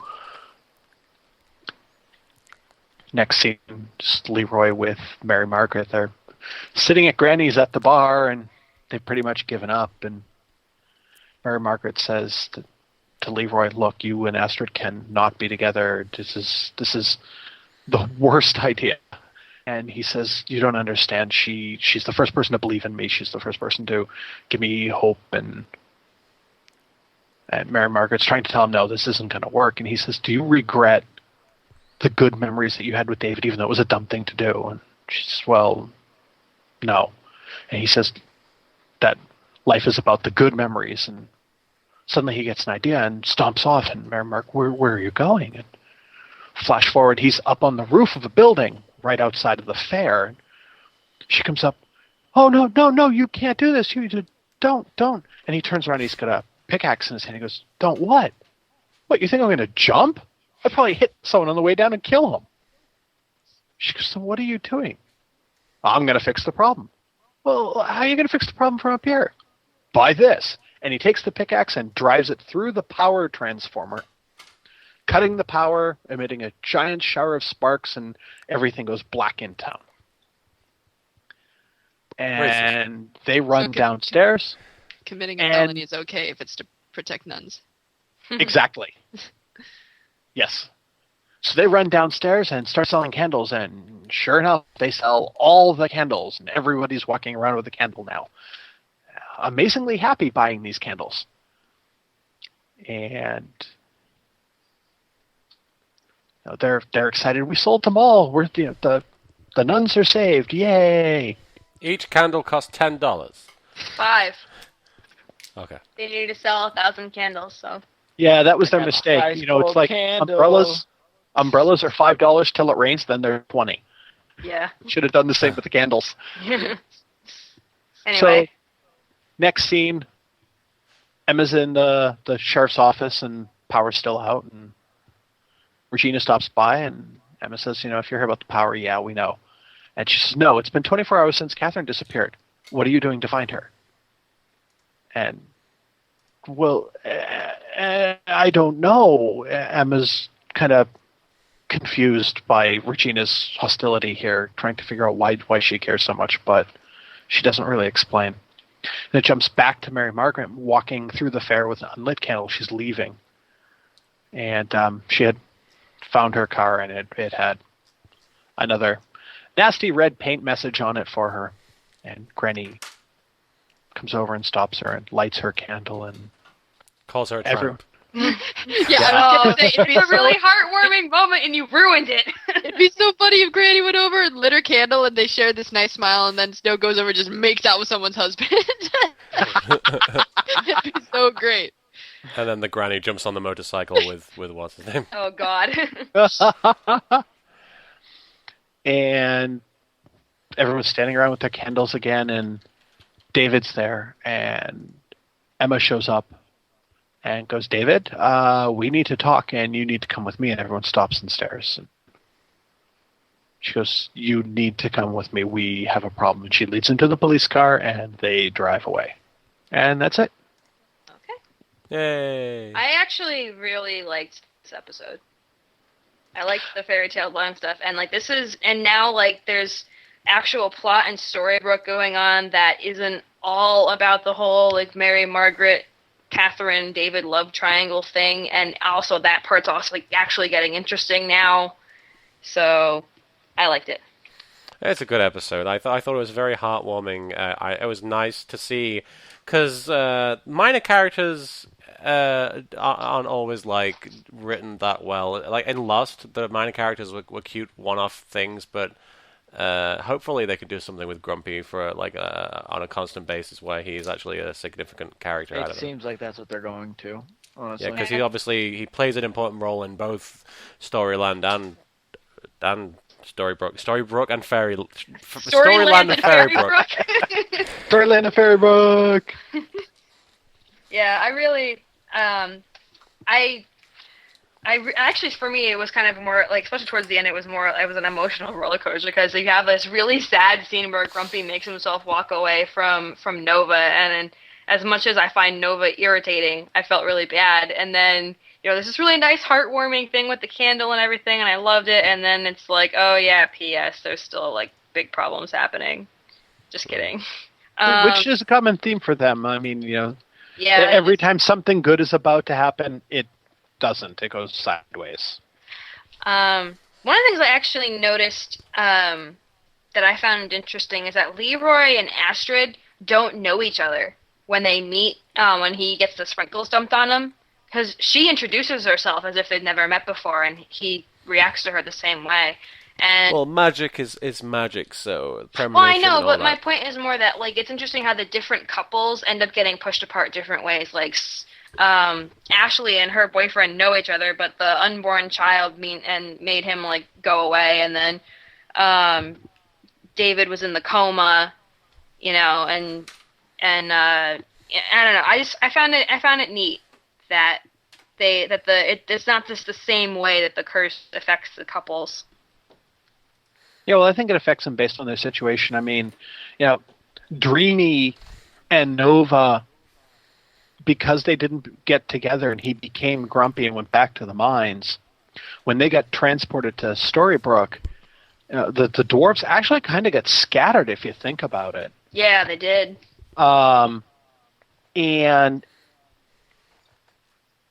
Speaker 5: Next scene, just Leroy with Mary Margaret. They're sitting at Granny's at the bar, and they've pretty much given up. And Mary Margaret says to Leroy, look, you and Astrid can not be together. This is the worst idea. And he says, you don't understand. She's the first person to believe in me. She's the first person to give me hope. And Mary Margaret's trying to tell him, no, this isn't going to work. And he says, do you regret the good memories that you had with David, even though it was a dumb thing to do? And she says, well, no. And he says, that life is about the good memories. And suddenly he gets an idea and stomps off. And Mary Mark, where are you going? And flash forward, he's up on the roof of a building right outside of the fair. And she comes up. Oh, no, you can't do this. You don't. And he turns around, he's got a pickaxe in his hand. He goes, don't what? What, you think I'm going to jump? I'd probably hit someone on the way down and kill him. She goes, so what are you doing? I'm going to fix the problem. Well, how are you going to fix the problem from up here? By this. And he takes the pickaxe and drives it through the power transformer, cutting the power, emitting a giant shower of sparks, and everything goes black in town. And they run downstairs.
Speaker 4: Committing a felony is okay if it's to protect nuns.
Speaker 5: Exactly. Yes. So they run downstairs and start selling candles, and sure enough, they sell all the candles, and everybody's walking around with a candle now. Amazingly happy buying these candles. And they're excited. We sold them all. The nuns are saved. Yay!
Speaker 1: Each candle costs $10.
Speaker 3: $5.
Speaker 1: Okay.
Speaker 3: They need to sell 1,000 candles, so.
Speaker 5: Yeah, that was their mistake. It's like umbrellas. Umbrellas are $5 till it rains, then they're $20.
Speaker 3: Yeah.
Speaker 5: Should have done the same with the candles.
Speaker 3: Anyway.
Speaker 5: So, next scene, Emma's in the sheriff's office and power's still out, and Regina stops by, and Emma says, if you hear about the power, yeah, we know. And she says, no, it's been 24 hours since Catherine disappeared. What are you doing to find her? And, well, I don't know. Emma's kind of confused by Regina's hostility here, trying to figure out why she cares so much, but she doesn't really explain. And it jumps back to Mary Margaret walking through the fair with an unlit candle. She's leaving. And she had found her car, and it had another nasty red paint message on it for her. And Granny comes over and stops her and lights her candle and
Speaker 1: calls her a tramp.
Speaker 3: It's a really heartwarming moment, and you ruined it.
Speaker 4: It'd be so funny if Granny went over and lit her candle, and they shared this nice smile, and then Snow goes over and just makes out with someone's husband. It'd be so great.
Speaker 1: And then the granny jumps on the motorcycle with what's his name?
Speaker 3: Oh, God.
Speaker 5: And everyone's standing around with their candles again, and David's there, and Emma shows up and goes, David, we need to talk, and you need to come with me. And everyone stops and stares. And she goes, you need to come with me. We have a problem. And she leads into the police car, and they drive away. And that's it.
Speaker 3: Okay.
Speaker 1: Yay.
Speaker 3: I actually really liked this episode. I liked the fairy tale line stuff. And, now, there's actual plot and storybook going on that isn't all about the whole, Mary, Margaret, Catherine, David love triangle thing, and also that part's also actually getting interesting now. So I liked it.
Speaker 1: It's a good episode. I thought it was very heartwarming. It was nice to see, because minor characters aren't always written that well. Like in Lost, the minor characters were cute one-off things, but hopefully they could do something with Grumpy for on a constant basis where he's actually a significant character.
Speaker 2: It seems like that's what they're going to, honestly.
Speaker 1: Yeah, because he plays an important role in both Storyland and Storybrooke and Fairy Storyland and Fairybrook.
Speaker 5: Storyland and Fairybrook.
Speaker 3: Yeah, I really actually, for me, it was kind of more, especially towards the end, it was an emotional roller coaster, because you have this really sad scene where Grumpy makes himself walk away from Nova, and as much as I find Nova irritating, I felt really bad, and then, there's this really nice, heartwarming thing with the candle and everything, and I loved it, and then it's oh yeah, P.S., there's still, big problems happening. Just kidding.
Speaker 5: Which is a common theme for them. I mean,
Speaker 3: yeah,
Speaker 5: every time something good is about to happen, it doesn't. It goes sideways.
Speaker 3: One of the things I actually noticed that I found interesting is that Leroy and Astrid don't know each other when they meet, when he gets the sprinkles dumped on him, because she introduces herself as if they'd never met before, and he reacts to her the same way. And
Speaker 1: Well, magic is magic, so premonition.
Speaker 3: well, I know,
Speaker 1: and all
Speaker 3: but my
Speaker 1: that.
Speaker 3: point is more that like it's interesting how the different couples end up getting pushed apart different ways. Like Ashley and her boyfriend know each other, but the unborn child made him like go away, and then David was in the coma, you know, and I don't know. I found it neat that it's not just the same way that the curse affects the couples.
Speaker 5: Yeah, well, I think it affects them based on their situation. I mean, you know, Dreamy and Nova, because they didn't get together and he became grumpy and went back to the mines, when they got transported to Storybrooke, the dwarves actually kind of got scattered if you think about it.
Speaker 3: Yeah, they did.
Speaker 5: And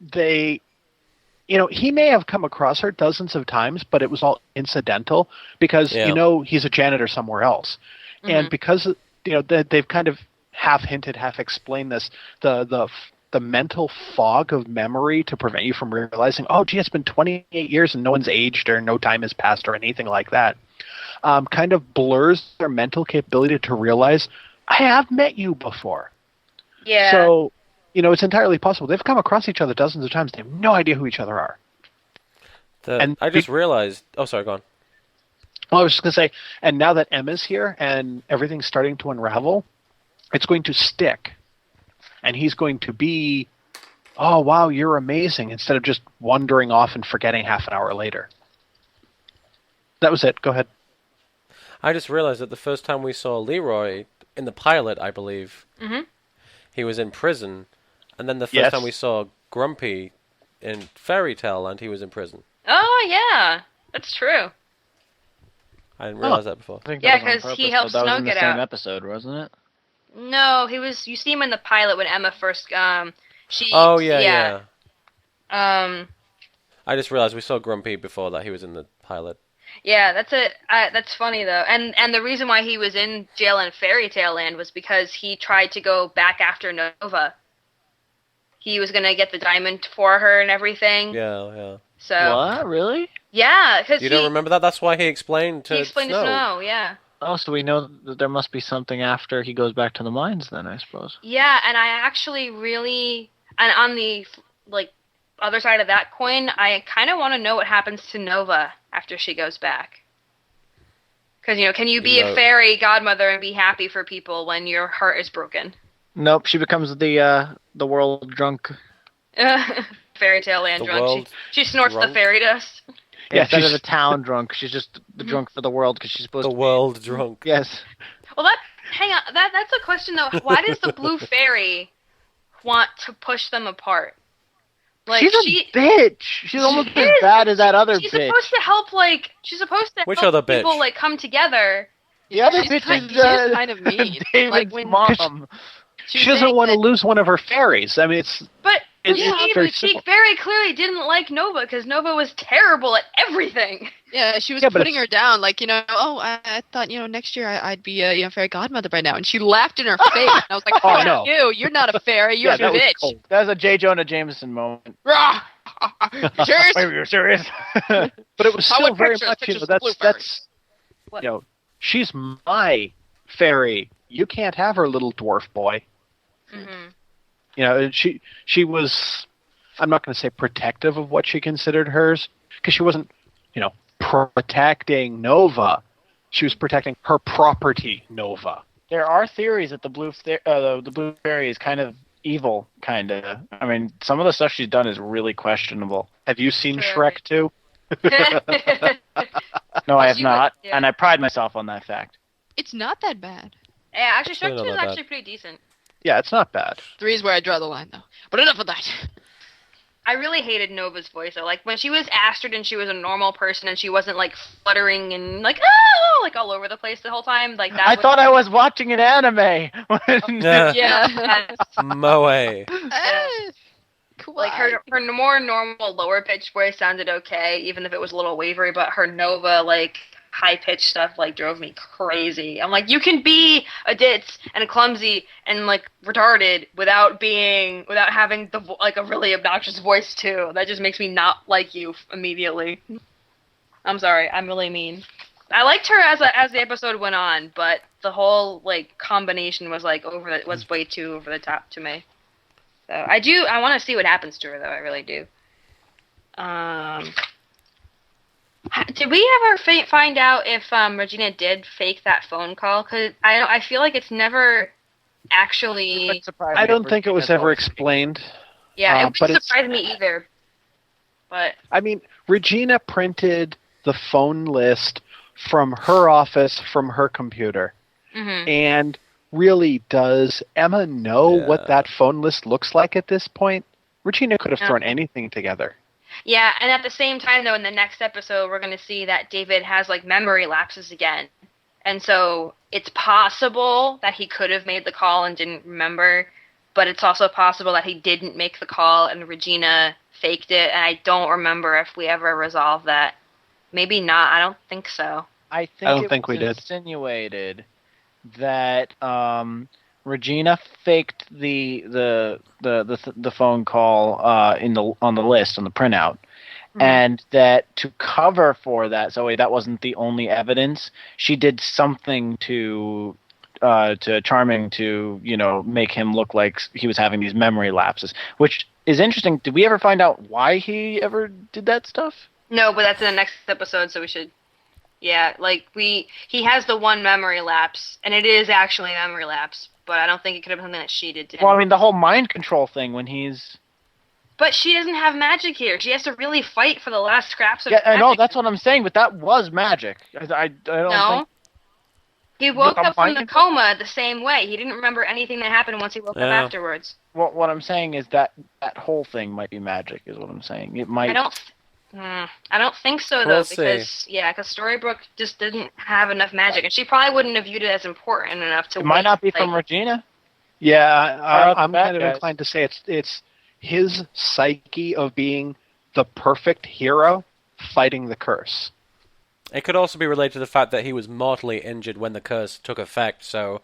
Speaker 5: they, you know, he may have come across her dozens of times, but it was all incidental because, you know, he's a janitor somewhere else. Mm-hmm. And because, you know, they've kind of half hinted, half explained this, the mental fog of memory to prevent you from realizing, oh, gee, it's been 28 years and no one's aged or no time has passed or anything like that, kind of blurs their mental capability to realize, I have met you before.
Speaker 3: Yeah.
Speaker 5: So, you know, it's entirely possible. They've come across each other dozens of times. They have no idea who each other are.
Speaker 1: And I just realized... Oh, sorry, go on.
Speaker 5: Well, I was just going to say, and now that Emma's here and everything's starting to unravel, it's going to stick. And he's going to be, oh, wow, you're amazing, instead of just wandering off and forgetting half an hour later. That was it. Go ahead.
Speaker 1: I just realized that the first time we saw Leroy, in the pilot, I believe, he was in prison. And then the first time we saw Grumpy in Fairy Tale Land, he was in prison.
Speaker 3: Oh, yeah. That's true.
Speaker 1: I didn't realize that before.
Speaker 3: Yeah, because he helped Snow get out.
Speaker 2: That was in the same episode, wasn't it?
Speaker 3: No, you see him in the pilot when Emma first,
Speaker 1: Oh, yeah.
Speaker 3: I
Speaker 1: just realized we saw Grumpy before that. He was in the pilot.
Speaker 3: Yeah, that's funny though. And the reason why he was in jail in Fairy Tale Land was because he tried to go back after Nova. He was gonna get the diamond for her and everything.
Speaker 1: Yeah.
Speaker 3: So
Speaker 2: what? Really?
Speaker 3: Yeah, because
Speaker 1: you don't remember that? That's why he explained to
Speaker 3: Snow. Yeah.
Speaker 2: Oh, so we know that there must be something after he goes back to the mines, then, I suppose.
Speaker 3: Yeah, and I actually really, and on the other side of that coin, I kind of want to know what happens to Nova after she goes back. Because, you know, can you be a fairy godmother and be happy for people when your heart is broken?
Speaker 2: Nope, she becomes the world drunk.
Speaker 3: Fairy Tale Land drunk. She snorts the fairy dust.
Speaker 2: Yeah, instead of the town drunk, she's just the drunk for the world because she's supposed to be...
Speaker 1: The world drunk.
Speaker 2: Yes.
Speaker 3: Well, hang on, that's a question though. Why does the blue fairy want to push them apart? Like,
Speaker 2: she's a bitch. She's almost as bad as that other bitch.
Speaker 3: She's supposed to help, she's supposed to help people, come together.
Speaker 2: The other bitch is
Speaker 4: kind of mean.
Speaker 2: David's mom.
Speaker 5: She doesn't want to lose one of her fairies. I mean, it's...
Speaker 3: But she very clearly didn't like Nova, because Nova was terrible at everything.
Speaker 4: Yeah, she was putting her down, I thought, next year I'd be a fairy godmother by now. And she laughed in her face. And I was like, oh, no. You're not a fairy, you're a bitch.
Speaker 2: That was a J. Jonah Jameson moment.
Speaker 4: Serious?
Speaker 2: Wait, you're serious?
Speaker 5: But it was still very much, that's she's my fairy. You can't have her, little dwarf boy.
Speaker 3: Mm-hmm.
Speaker 5: You know, she was, I'm not going to say protective of what she considered hers, because she wasn't, protecting Nova. She was protecting her property, Nova.
Speaker 2: There are theories that the blue fairy is kind of evil, kind of. I mean, some of the stuff she's done is really questionable.
Speaker 5: Have you seen Shrek 2?
Speaker 2: No, I have not, and I pride myself on that fact.
Speaker 4: It's not that bad.
Speaker 3: Yeah, actually, Shrek 2 is actually pretty decent.
Speaker 5: Yeah, it's not bad.
Speaker 4: 3 is where I draw the line, though. But enough of that.
Speaker 3: I really hated Nova's voice, though. Like, when she was Astrid and she was a normal person and she wasn't, fluttering and, all over the place the whole time, that
Speaker 2: I thought I was watching an anime!
Speaker 3: Yeah.
Speaker 1: Moe.
Speaker 3: Cool. Her more normal, lower-pitched voice sounded okay, even if it was a little wavery, but her Nova, high-pitched stuff, drove me crazy. I'm like, you can be a ditz and clumsy and, retarded without having a really obnoxious voice, too. That just makes me not like you immediately. I'm sorry, I'm really mean. I liked her as the episode went on, but the whole like combination was like was way too over the top to me. So I want to see what happens to her though. I really do. Did we ever find out if Regina did fake that phone call? Because I feel like it's never actually.
Speaker 5: I don't think it was ever explained.
Speaker 3: Yeah, it wouldn't surprise me either. But
Speaker 5: I mean, Regina printed the phone list from her office, from her computer.
Speaker 3: Mm-hmm.
Speaker 5: And really, does Emma know what that phone list looks like at this point? Regina could have thrown anything together.
Speaker 3: Yeah, and at the same time, though, in the next episode, we're going to see that David has, like, memory lapses again. And so it's possible that he could have made the call and didn't remember, but it's also possible that he didn't make the call and Regina faked it, and I don't remember if we ever resolved that. Maybe not. I don't think so.
Speaker 2: I don't think we did. Insinuated that Regina faked the phone call on the list on the printout, and that to cover for that, so that wasn't the only evidence. She did something to Charming to make him look like he was having these memory lapses, which is interesting. Did we ever find out why he ever did that stuff?
Speaker 3: No, but that's in the next episode, so we should. Yeah, like he has the one memory lapse, and it is actually a memory lapse, but I don't think it could have been something that she did to him.
Speaker 2: Well, I mean, the whole mind control thing when he's...
Speaker 3: But she doesn't have magic here. She has to really fight for the last scraps of
Speaker 2: magic.
Speaker 3: I
Speaker 2: know, that's what I'm saying, but that was magic. I don't think...
Speaker 3: He woke up from the coma the same way. He didn't remember anything that happened once he woke up afterwards.
Speaker 2: Well, what I'm saying is that whole thing might be magic, is what I'm saying. It might...
Speaker 3: I don't think so, though, because Storybrooke just didn't have enough magic, and she probably wouldn't have viewed it as important enough to.
Speaker 2: It might not be from Regina.
Speaker 5: Yeah, I'm kind of inclined to say it's his psyche of being the perfect hero fighting the curse.
Speaker 1: It could also be related to the fact that he was mortally injured when the curse took effect, so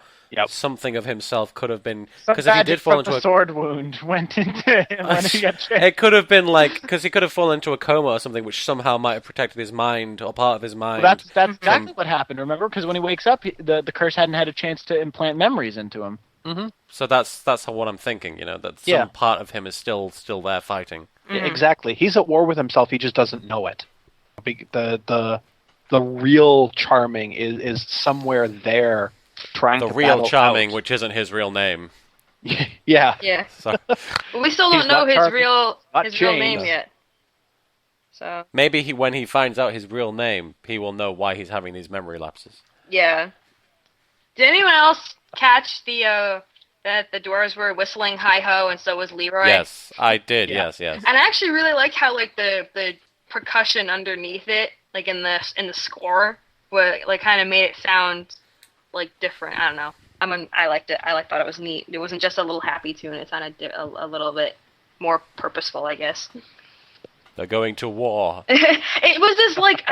Speaker 1: something of himself could have been...
Speaker 2: Because if he did fall into a sword wound went into him when he got changed.
Speaker 1: It could have been because he could have fallen into a coma or something, which somehow might have protected his mind or part of his mind.
Speaker 2: Well, that's exactly what happened, remember? Because when he wakes up, the curse hadn't had a chance to implant memories into him.
Speaker 1: Mm-hmm. So that's what I'm thinking, that some part of him is still there fighting.
Speaker 5: Yeah, exactly. He's at war with himself, he just doesn't know it. The real Charming is somewhere there trying to
Speaker 1: the real Charming,
Speaker 5: out.
Speaker 1: Which isn't his real name.
Speaker 5: Yeah.
Speaker 1: So,
Speaker 3: but we still don't know his real name yet. So
Speaker 1: maybe when he finds out his real name, he will know why he's having these memory lapses.
Speaker 3: Yeah. Did anyone else catch that the dwarves were whistling hi ho, and so was Leroy?
Speaker 1: Yes, I did. Yeah. Yes.
Speaker 3: And I actually really liked how the percussion underneath it, like in the score, kind of made it sound like different. I don't know. I liked it. Thought it was neat. It wasn't just a little happy tune. It sounded a little bit more purposeful, I guess.
Speaker 1: They're going to war.
Speaker 3: It was this real, like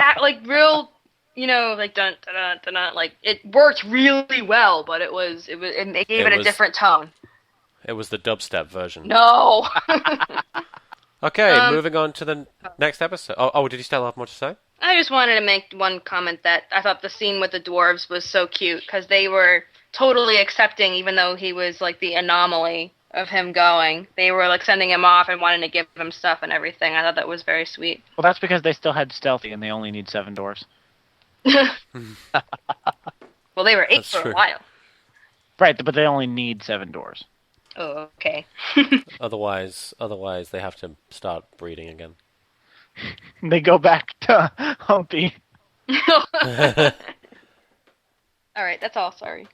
Speaker 3: dun dun dun dun dun. Like it worked really well, but it gave it a different tone.
Speaker 1: It was the dubstep version.
Speaker 3: No.
Speaker 1: Okay, moving on to the next episode. Oh, did you still have more to say?
Speaker 3: I just wanted to make one comment that I thought the scene with the dwarves was so cute because they were totally accepting, even though he was like the anomaly of him going. They were like sending him off and wanting to give him stuff and everything. I thought that was very sweet.
Speaker 2: Well, that's because they still had stealthy and they only need 7 doors.
Speaker 3: Well, they were 8 for a while.
Speaker 2: Right, but they only need 7 doors.
Speaker 3: Oh, okay.
Speaker 1: Otherwise, they have to start breeding again.
Speaker 2: They go back to Humpy.
Speaker 3: All right, that's all. Sorry.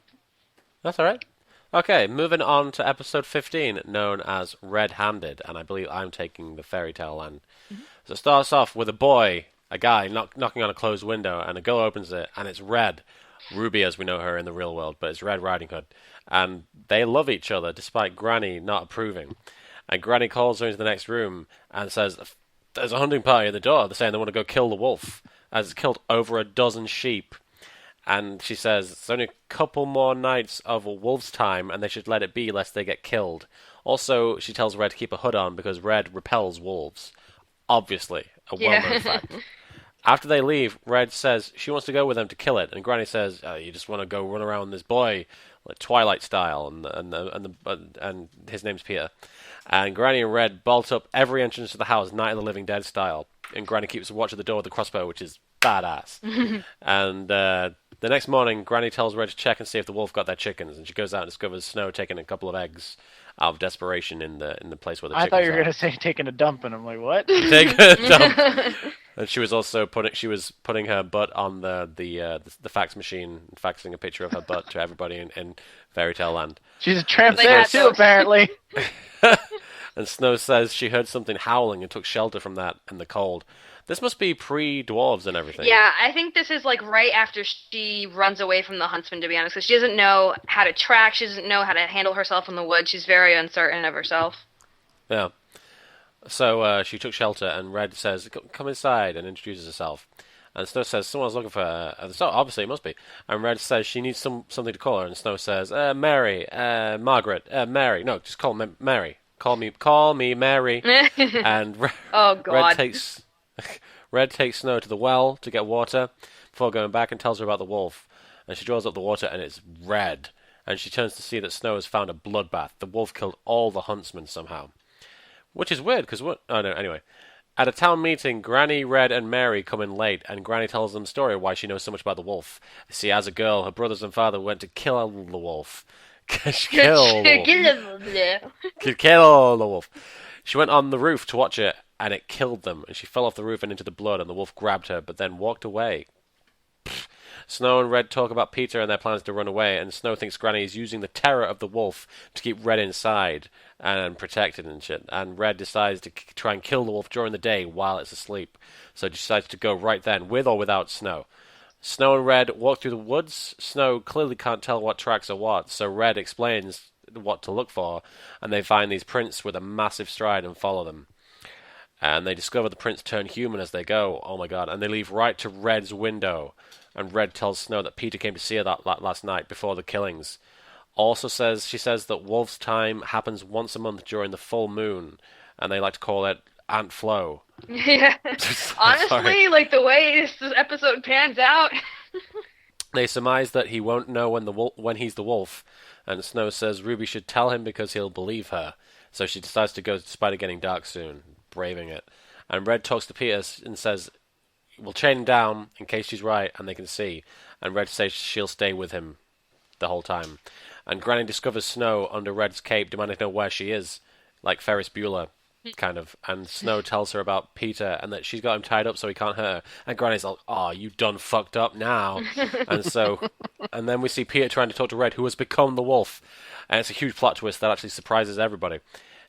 Speaker 1: That's all right. Okay, moving on to episode 15, known as Red-Handed, and I believe I'm taking the fairy tale land. Mm-hmm. So it starts off with a guy knocking on a closed window, and a girl opens it, and it's Red. Ruby, as we know her in the real world, but it's Red Riding Hood. And they love each other, despite Granny not approving. And Granny calls her into the next room and says, there's a hunting party at the door. They're saying they want to go kill the wolf, as it's killed over a dozen sheep. And she says, it's only a couple more nights of a wolf's time, and they should let it be lest they get killed. Also, she tells Red to keep a hood on, because Red repels wolves. Obviously, a well-known fact. After they leave, Red says she wants to go with them to kill it, and Granny says, "You just want to go run around this boy, like Twilight style," and his name's Peter. And Granny and Red bolt up every entrance to the house, Night of the Living Dead style. And Granny keeps watch at the door with the crossbow, which is badass. And the next morning, Granny tells Red to check and see if the wolf got their chickens, and she goes out and discovers Snow taking a couple of eggs out of desperation in the place where the chickens are.
Speaker 2: I thought you were going to say taking a dump, and I'm like, what?
Speaker 1: Taking a dump. And she was also putting her butt on the fax machine, and faxing a picture of her butt to everybody in Fairy Tale Land.
Speaker 2: She's a tramp there too, apparently.
Speaker 1: And Snow says she heard something howling and took shelter from that in the cold. This must be pre-dwarves and everything.
Speaker 3: Yeah, I think this is like right after she runs away from the huntsman, to be honest, because she doesn't know how to track, she doesn't know how to handle herself in the woods, she's very uncertain of herself.
Speaker 1: Yeah. So she took shelter, and Red says, "Come inside," and introduces herself. And Snow says, "Someone's looking for her." So obviously it must be. And Red says she needs something to call her, and Snow says, "Mary, Margaret, Mary. No, just call me Mary. Call me Mary." And
Speaker 3: oh God.
Speaker 1: Red takes Snow to the well to get water before going back and tells her about the wolf. And she draws up the water, and it's red. And she turns to see that Snow has found a bloodbath. The wolf killed all the huntsmen somehow. Which is weird, because what... Oh, no, anyway. At a town meeting, Granny, Red, and Mary come in late, and Granny tells them the story of why she knows so much about the wolf. See, as a girl, her brothers and father went to kill the wolf. Kill the wolf. She went on the roof to watch it, and it killed them, and she fell off the roof and into the blood, and the wolf grabbed her, but then walked away. Snow and Red talk about Peter and their plans to run away, and Snow thinks Granny is using the terror of the wolf to keep Red inside and protected and shit. And Red decides to try and kill the wolf during the day while it's asleep. So she decides to go right then, with or without Snow. Snow and Red walk through the woods. Snow clearly can't tell what tracks are what, so Red explains what to look for, and they find these prints with a massive stride and follow them. And they discover the prints turn human as they go. Oh my god. And they leave right to Red's window. And Red tells Snow that Peter came to see her that last night before the killings. She says that Wolf's time happens once a month during the full moon, and they like to call it Aunt Flo.
Speaker 3: Yeah. Honestly, like the way this episode pans out.
Speaker 1: They surmise that he won't know when he's the wolf, and Snow says Ruby should tell him because he'll believe her. So she decides to go despite it getting dark soon, braving it. And Red talks to Peter and says, "We'll chain him down in case she's right and they can see." And Red says she'll stay with him the whole time. And Granny discovers Snow under Red's cape, demanding to know where she is, like Ferris Bueller, kind of. And Snow tells her about Peter and that she's got him tied up so he can't hurt her. And Granny's like, "Oh, you done fucked up now." And then we see Peter trying to talk to Red, who has become the wolf. And it's a huge plot twist that actually surprises everybody.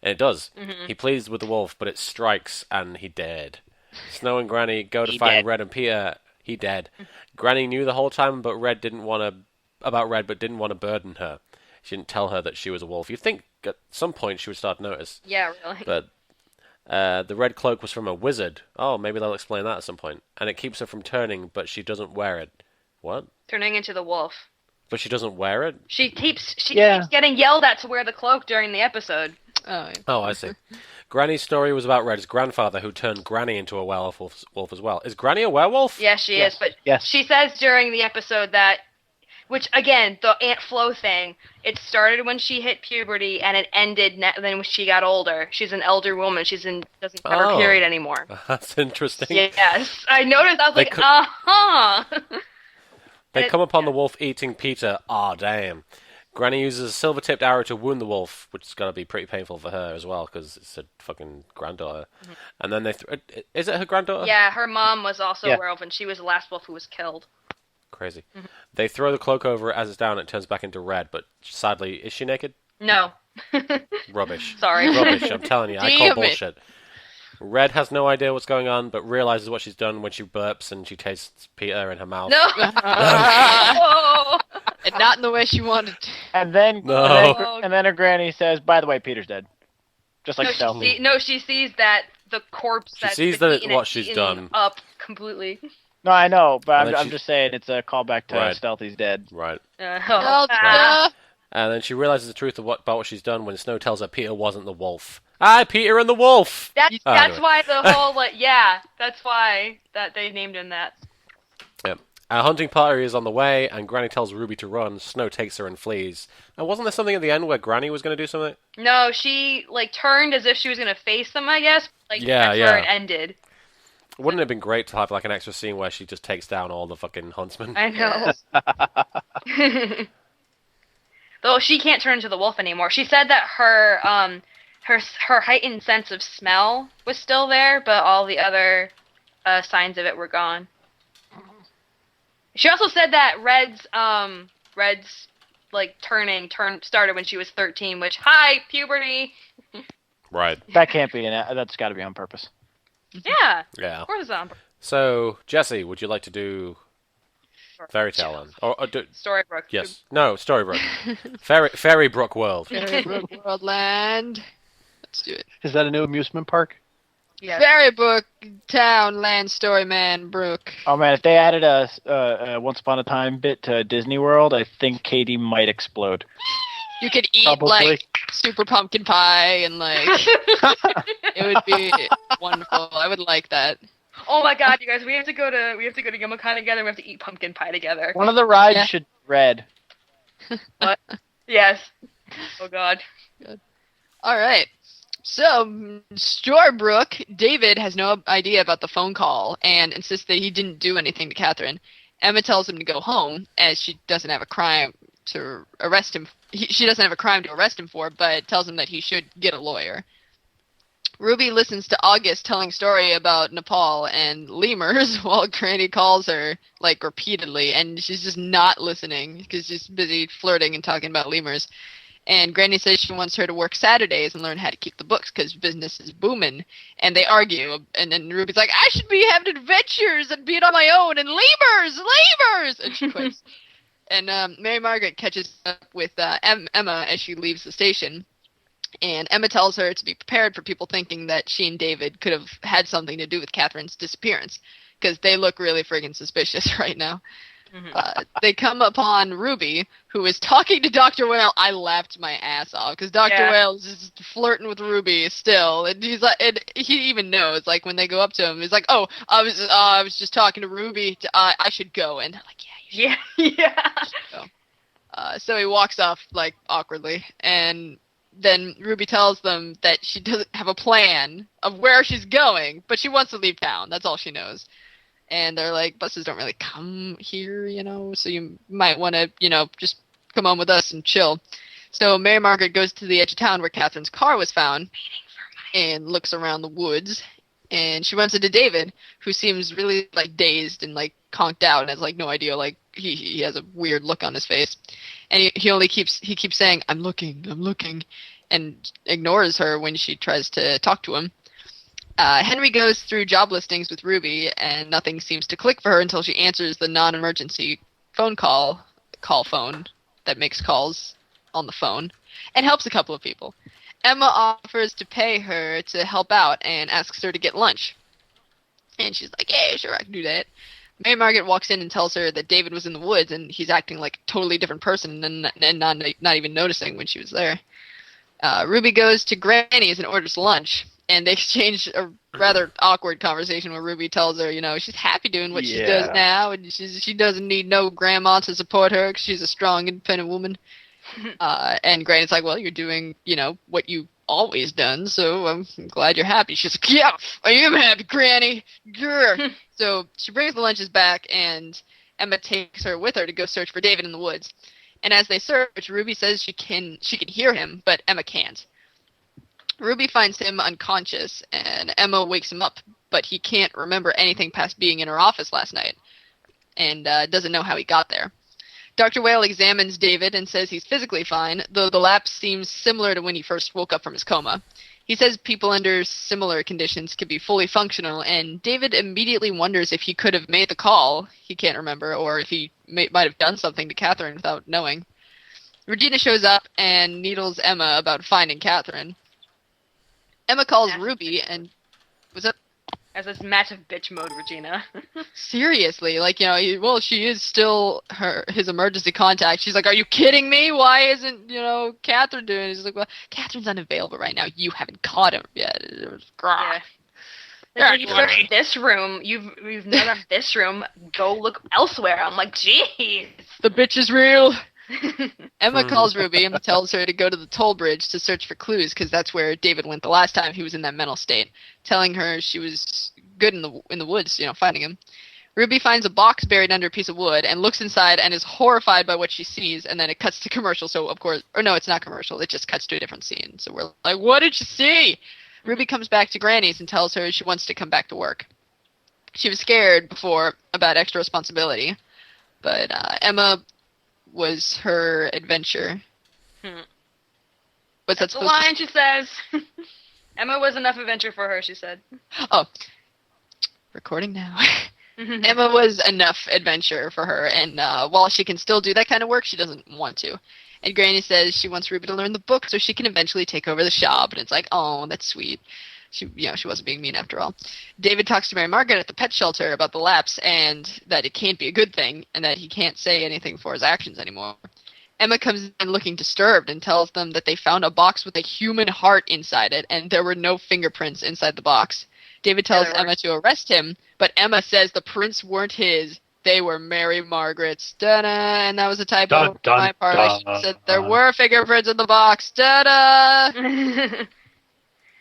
Speaker 1: And it does. Mm-hmm. He pleads with the wolf, but it strikes, and he dead. Snow and Granny go to find Red and Peter. He dead. Granny knew the whole time, but didn't want to burden her. She didn't tell her that she was a wolf. You'd think at some point she would start to notice.
Speaker 3: Yeah, really.
Speaker 1: But the red cloak was from a wizard. Oh, maybe they'll explain that at some point. And it keeps her from turning, but she doesn't wear it. What?
Speaker 3: Turning into the wolf.
Speaker 1: But she doesn't wear it?
Speaker 3: She keeps getting yelled at to wear the cloak during the episode.
Speaker 1: Oh, I see. Granny's story was about Red's grandfather, who turned Granny into a werewolf as well. Is Granny a werewolf?
Speaker 3: Yes, she is. But she says during the episode that, which again, the Aunt Flo thing, it started when she hit puberty and it ended then when she got older. She's an elder woman. Doesn't have her period anymore.
Speaker 1: That's interesting.
Speaker 3: Yes, I noticed. I was like,
Speaker 1: They come upon the wolf eating Peter. Oh, damn. Granny uses a silver-tipped arrow to wound the wolf, which is going to be pretty painful for her as well, because it's her fucking granddaughter. Mm-hmm. And then is it her granddaughter?
Speaker 3: Yeah, her mom was also a werewolf, and she was the last wolf who was killed.
Speaker 1: Crazy. Mm-hmm. They throw the cloak over it as it's down, and it turns back into Red, but sadly, is she naked?
Speaker 3: No.
Speaker 1: Rubbish.
Speaker 3: Sorry.
Speaker 1: Rubbish, I'm telling you. I call bullshit. Red has no idea what's going on, but realizes what she's done when she burps and she tastes Peter in her mouth.
Speaker 3: No!
Speaker 4: And not in the way she wanted to.
Speaker 2: And then her granny says, "By the way, Peter's dead." Just like Stealthy.
Speaker 3: She sees that the corpse
Speaker 1: she sees that what she's done
Speaker 3: up completely.
Speaker 2: No, I know, but I'm just saying it's a callback to Stealthy's dead.
Speaker 1: Right.
Speaker 3: Right.
Speaker 1: And then she realizes the truth about what she's done when Snow tells her Peter wasn't the wolf. Hi, Peter and the Wolf.
Speaker 3: That's
Speaker 1: Anyway.
Speaker 3: why the whole that's why that they named him that.
Speaker 1: Yep. A hunting party is on the way, and Granny tells Ruby to run. Snow takes her and flees. And wasn't there something at the end where Granny was going to do something?
Speaker 3: No, she turned as if she was gonna face them. I guess. That's where it ended.
Speaker 1: Wouldn't it have been great to have an extra scene where she just takes down all the fucking huntsmen?
Speaker 3: I know. Though she can't turn into the wolf anymore. She said that her heightened sense of smell was still there, but all the other signs of it were gone. She also said that Red's turning started when she was 13, which puberty.
Speaker 1: Right.
Speaker 2: That can't be that's got to be on purpose.
Speaker 3: Yeah.
Speaker 1: Yeah.
Speaker 3: Of course it's on purpose.
Speaker 1: So, Jesse, would you like to do Fairy Tale Land? Or
Speaker 3: Storybrooke.
Speaker 1: Yes. No, Storybrooke. Fairybrook World.
Speaker 4: Fairybrook World Land. Let's do it.
Speaker 5: Is that a new amusement park?
Speaker 3: Yeah.
Speaker 4: Fairybrook Town Land Story Man Brook.
Speaker 2: Oh man, if they added a Once Upon a Time bit to Disney World, I think Katie might explode.
Speaker 4: You could eat
Speaker 5: Probably.
Speaker 4: super pumpkin pie and it would be wonderful. I would like that.
Speaker 3: Oh my god, you guys, we have to go to Yumacon together. We have to eat pumpkin pie together.
Speaker 2: One of the rides should be red.
Speaker 3: What? Yes. Oh god.
Speaker 4: Good. All right. So, Storybrooke, David has no idea about the phone call and insists that he didn't do anything to Catherine. Emma tells him to go home as she doesn't have a crime to arrest him. She doesn't have a crime to arrest him for, but tells him that he should get a lawyer. Ruby listens to August telling a story about Nepal and lemurs while Granny calls her, repeatedly, and she's just not listening because she's busy flirting and talking about lemurs. And Granny says she wants her to work Saturdays and learn how to keep the books because business is booming. And they argue, and then Ruby's like, I should be having adventures and being on my own, and lemurs! And she quits. And Mary Margaret catches up with Emma as she leaves the station. And Emma tells her to be prepared for people thinking that she and David could have had something to do with Catherine's disappearance, because they look really friggin' suspicious right now. Mm-hmm. They come upon Ruby, who is talking to Dr. Whale. I laughed my ass off, because Dr. Whale is just flirting with Ruby still. And he's like, and he even knows, when they go up to him, he's like, oh, I was just talking to Ruby. I should go. And they're like, yeah, you should.
Speaker 3: Yeah.
Speaker 4: So he walks off, awkwardly, and then Ruby tells them that she doesn't have a plan of where she's going, but she wants to leave town. That's all she knows. And they're like, buses don't really come here, so you might want to, just come on with us and chill. So Mary Margaret goes to the edge of town where Catherine's car was found and looks around the woods. And she runs into David, who seems really, dazed and, conked out and has, no idea, he has a weird look on his face. And he keeps saying, I'm looking, and ignores her when she tries to talk to him. Henry goes through job listings with Ruby, and nothing seems to click for her until she answers the non-emergency phone call phone that makes calls on the phone, and helps a couple of people. Emma offers to pay her to help out and asks her to get lunch. And she's like, yeah, sure, I can do that. Mary Margaret walks in and tells her that David was in the woods, and he's acting like a totally different person and not even noticing when she was there. Ruby goes to Granny's and orders lunch, and they exchange a rather awkward conversation where Ruby tells her, she's happy doing what she does now, and she doesn't need no grandma to support her because she's a strong, independent woman. And Granny's like, well, you're doing, what you always done, so I'm glad you're happy. She's like, yeah, I am happy, Granny. Grr. So she brings the lunches back, and Emma takes her with her to go search for David in the woods. And as they search, Ruby says she can hear him, but Emma can't. Ruby finds him unconscious, and Emma wakes him up, but he can't remember anything past being in her office last night, and doesn't know how he got there. Dr. Whale examines David and says he's physically fine, though the lapse seems similar to when he first woke up from his coma. He says people under similar conditions can be fully functional, and David immediately wonders if he could have made the call, he can't remember, or if he might have done something to Catherine without knowing. Regina shows up and needles Emma about finding Catherine. Emma calls Ruby and... What's up?
Speaker 3: As this massive bitch mode, Regina.
Speaker 4: Seriously, like, she is still his emergency contact. She's like, "Are you kidding me? Why isn't Catherine doing it?" He's like, "Well, Catherine's unavailable right now. You haven't caught him yet."
Speaker 3: Yeah. Like, you searched this room. You've not left this room. Go look elsewhere. I'm like, jeez.
Speaker 4: The bitch is real. Emma calls Ruby and tells her to go to the toll bridge to search for clues because that's where David went the last time he was in that mental state, telling her she was good in the woods, finding him. Ruby finds a box buried under a piece of wood and looks inside and is horrified by what she sees, and then it cuts to commercial, so of course... Or no, it's not commercial. It just cuts to a different scene. So we're like, what did you see? Ruby comes back to Granny's and tells her she wants to come back to work. She was scared before about extra responsibility, but Emma was her adventure. What's that
Speaker 3: the line she says. Emma was enough adventure for her, she said.
Speaker 4: Oh. Recording now. Emma was enough adventure for her, and while she can still do that kind of work, she doesn't want to. And Granny says she wants Ruby to learn the book so she can eventually take over the shop, and it's like, oh, that's sweet. She wasn't being mean after all. David talks to Mary Margaret at the pet shelter about the lapse and that it can't be a good thing and that he can't say anything for his actions anymore. Emma comes in looking disturbed and tells them that they found a box with a human heart inside it and there were no fingerprints inside the box. David tells Emma to arrest him, but Emma says the prints weren't his. They were Mary Margaret's. Da-da! And that was a typo on my part. I should have said there were fingerprints in the box. Da-da!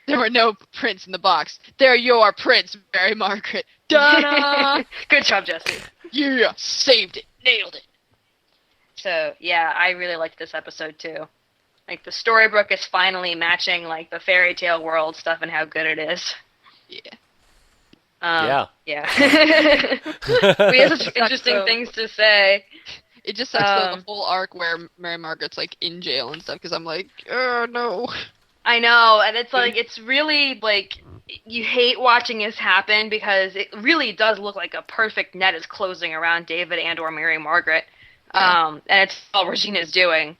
Speaker 4: There were no prints in the box. They're your prints, Mary Margaret. Da-da!
Speaker 3: Good job, Jesse.
Speaker 4: Yeah, saved it. Nailed it.
Speaker 3: So, yeah, I really liked this episode, too. Like, the storybook is finally matching, like, the fairy tale world stuff and how good it is.
Speaker 1: Yeah.
Speaker 3: Yeah. We have such interesting things to say.
Speaker 4: It just sucks though, the whole arc where Mary Margaret's, like, in jail and stuff, because I'm like, oh, no.
Speaker 3: I know, and it's like, it's really, like, you hate watching this happen because it really does look like a perfect net is closing around David and or Mary Margaret. And it's all Regina's doing.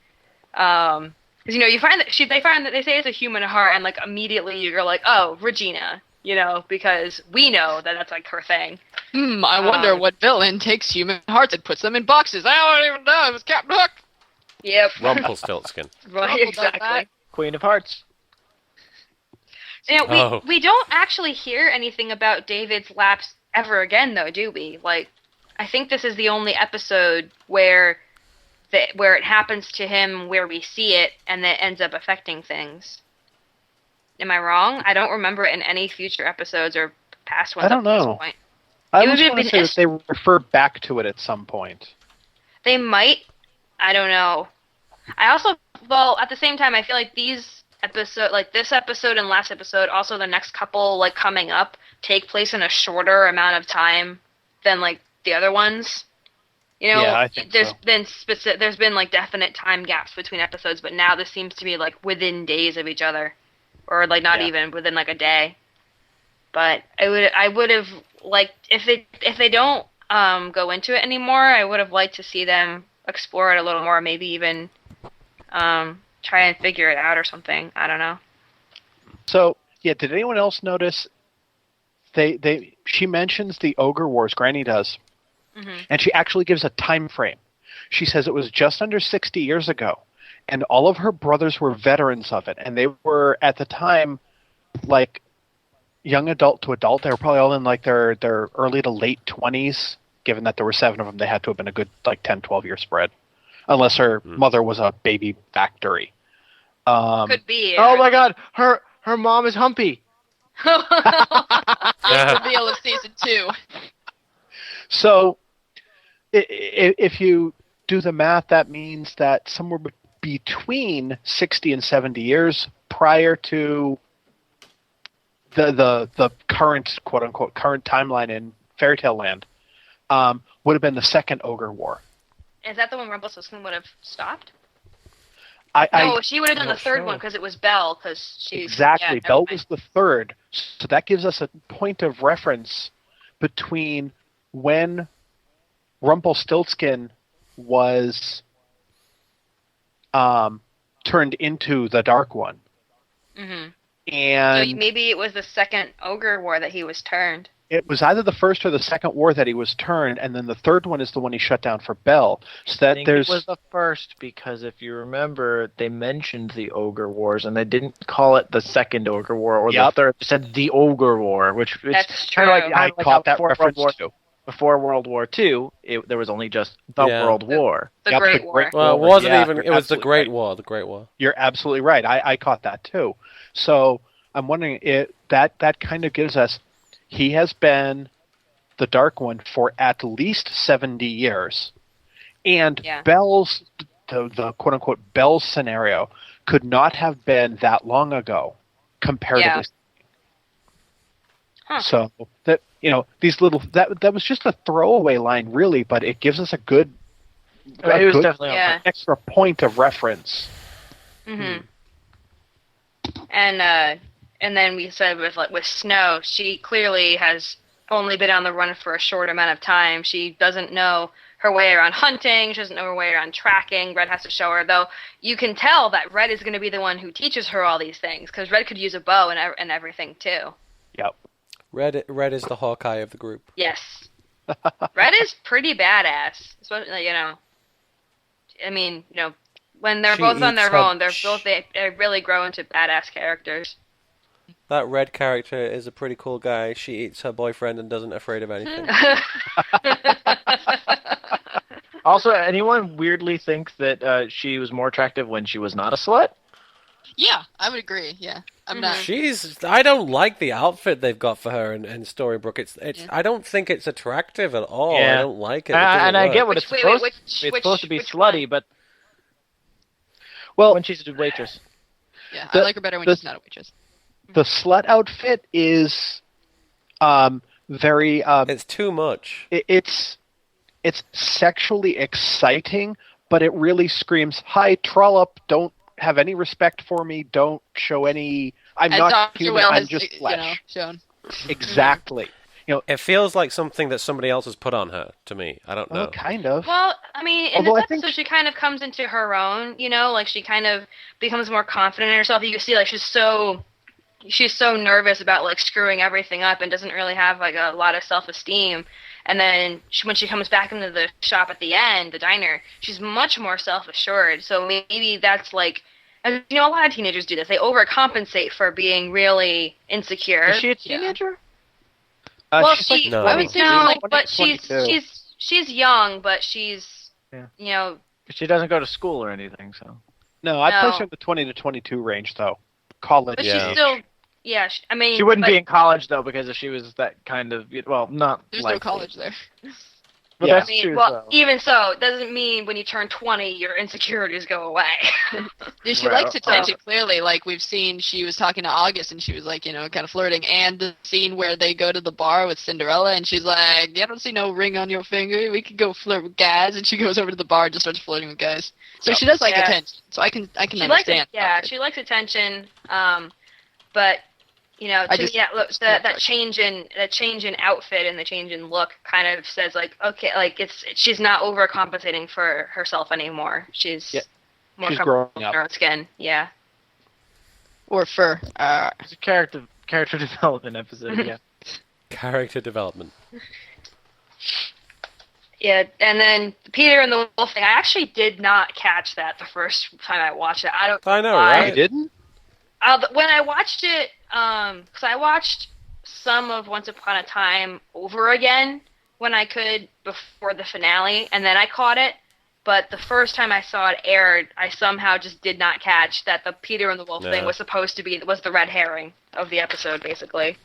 Speaker 3: Because, you find that they say it's a human heart, and, like, immediately you're like, oh, Regina, because we know that that's, like, her thing.
Speaker 4: I wonder what villain takes human hearts and puts them in boxes. I don't even know. It was Captain Hook.
Speaker 3: Yep.
Speaker 1: Rumpelstiltskin.
Speaker 3: Right, exactly.
Speaker 2: Queen of Hearts.
Speaker 3: We don't actually hear anything about David's lapse ever again, though, do we? Like, I think this is the only episode where it happens to him, where we see it, and that ends up affecting things. Am I wrong? I don't remember it in any future episodes or past ones.
Speaker 5: I don't know.
Speaker 3: Point.
Speaker 5: I was going to say that they refer back to it at some point.
Speaker 3: They might. I don't know. I also, at the same time, I feel like this episode and last episode, also the next couple, like, coming up, take place in a shorter amount of time than, like, the other ones.
Speaker 5: Yeah, I think
Speaker 3: there's been like definite time gaps between episodes, but now this seems to be like within days of each other, or like not even within like a day. But I would have liked if they don't go into it anymore. I would have liked to see them explore it a little more, maybe even try and figure it out or something. I don't know.
Speaker 5: So yeah, did anyone else notice? She mentions the Ogre Wars. Granny does. Mm-hmm. And she actually gives a time frame. She says it was just under 60 years ago, and all of her brothers were veterans of it, and they were, at the time, like, young adult to adult. They were probably all in, like, their early to late 20s, given that there were 7 of them. They had to have been a good, like, 10, 12-year spread, unless her mother was a baby factory.
Speaker 3: Could be.
Speaker 2: Oh, my God. Her mom is Humpy.
Speaker 4: Reveal of season 2.
Speaker 5: So, if you do the math, that means that somewhere between 60 and 70 years prior to the current, quote-unquote, current timeline in Fairy Tale Land would have been the second Ogre War.
Speaker 3: Is that the one Rumpelstiltskin would have stopped?
Speaker 5: No,
Speaker 3: she would have done the third one because it was Belle.
Speaker 5: Exactly. Belle was the third. So that gives us a point of reference between when Rumpelstiltskin was turned into the Dark One.
Speaker 3: Mm-hmm.
Speaker 5: And
Speaker 3: So maybe it was the second Ogre War that he was turned.
Speaker 5: it was either the first or the second war that he was turned, and then the third one is the one he shut down for Bell. So that
Speaker 2: I think it was the first, because if you remember, they mentioned the Ogre Wars, and they didn't call it the second Ogre War or the third. They said the Ogre War, which is kind of like
Speaker 5: I caught that reference too.
Speaker 2: Before World War II, there was only just the World War.
Speaker 3: The Great War.
Speaker 1: Well, it wasn't even. It was the Great War. The Great War.
Speaker 5: You're absolutely right. I caught that too. So I'm wondering that kind of gives us. He has been the Dark One for at least 70 years. And Bell's, the quote-unquote Bell's scenario could not have been that long ago, comparatively.
Speaker 3: Huh.
Speaker 5: So, that these little... That was just a throwaway line, really, but it gives us a good...
Speaker 2: It was definitely
Speaker 5: an extra point of reference.
Speaker 3: Mm-hmm. And then we said with Snow, she clearly has only been on the run for a short amount of time. She doesn't know her way around hunting. She doesn't know her way around tracking. Red has to show her, though. You can tell that Red is going to be the one who teaches her all these things, because Red could use a bow and everything too.
Speaker 5: Yep.
Speaker 1: Red is the Hawkeye of the group.
Speaker 3: Yes. Red is pretty badass. Especially, I mean, when they're both on their own, they really grow into badass characters.
Speaker 1: That Red character is a pretty cool guy. She eats her boyfriend and doesn't afraid of anything.
Speaker 2: Also, anyone weirdly think that she was more attractive when she was not a slut?
Speaker 4: Yeah, I would agree. Yeah, I'm not.
Speaker 1: I don't like the outfit they've got for her in Storybrooke. It's. I don't think it's attractive at all.
Speaker 2: Yeah.
Speaker 1: I don't like it.
Speaker 2: And I get what it's supposed to be. It's supposed to be slutty, but when she's a waitress.
Speaker 4: Yeah, I like her better when she's not a waitress.
Speaker 5: The slut outfit is very...
Speaker 1: it's too much.
Speaker 5: It's sexually exciting, but it really screams, "Hi, trollop, don't have any respect for me, don't show any... I'm not human, I'm just flesh."
Speaker 4: Shown.
Speaker 5: Exactly.
Speaker 1: It feels like something that somebody else has put on her, to me. I don't know.
Speaker 5: Well, kind of.
Speaker 3: Well, I mean, in this episode, she kind of comes into her own, like she kind of becomes more confident in herself. You can see, she's so nervous about screwing everything up and doesn't really have a lot of self-esteem. And then when she comes back into the shop at the end, the diner, she's much more self-assured. So maybe that's a lot of teenagers do this. They overcompensate for being really insecure.
Speaker 2: Is she a teenager?
Speaker 3: Well,
Speaker 4: I would say
Speaker 3: but she's young, but she's
Speaker 2: She doesn't go to school or anything, so.
Speaker 5: No, I'd place her in the 20 to 22 range, though. College.
Speaker 3: But she's still... Yeah, I mean...
Speaker 2: She wouldn't be in college, though, because if she was that kind of... Well, not
Speaker 4: There's no college there.
Speaker 2: But that's true,
Speaker 3: even so, it doesn't mean when you turn 20, your insecurities go away.
Speaker 4: She likes attention, clearly. We've seen, she was talking to August, and she was, kind of flirting. And the scene where they go to the bar with Cinderella, and she's like, "I don't see no ring on your finger. We could go flirt with guys." And she goes over to the bar and just starts flirting with guys. So she does like attention. So I can understand.
Speaker 3: She likes attention. But... that change in outfit and the change in look kind of says she's not overcompensating for herself anymore. She's more comfortable in her own skin. Yeah.
Speaker 4: Or fur.
Speaker 2: It's a character development episode. Yeah.
Speaker 1: Character development.
Speaker 3: Yeah, and then Peter and the Wolf thing. I actually did not catch that the first time I watched it.
Speaker 1: I know, right?
Speaker 5: You didn't?
Speaker 3: When I watched it, because I watched some of Once Upon a Time over again when I could before the finale, and then I caught it. But the first time I saw it aired, I somehow just did not catch that the Peter and the Wolf thing was supposed to be the red herring of the episode, basically.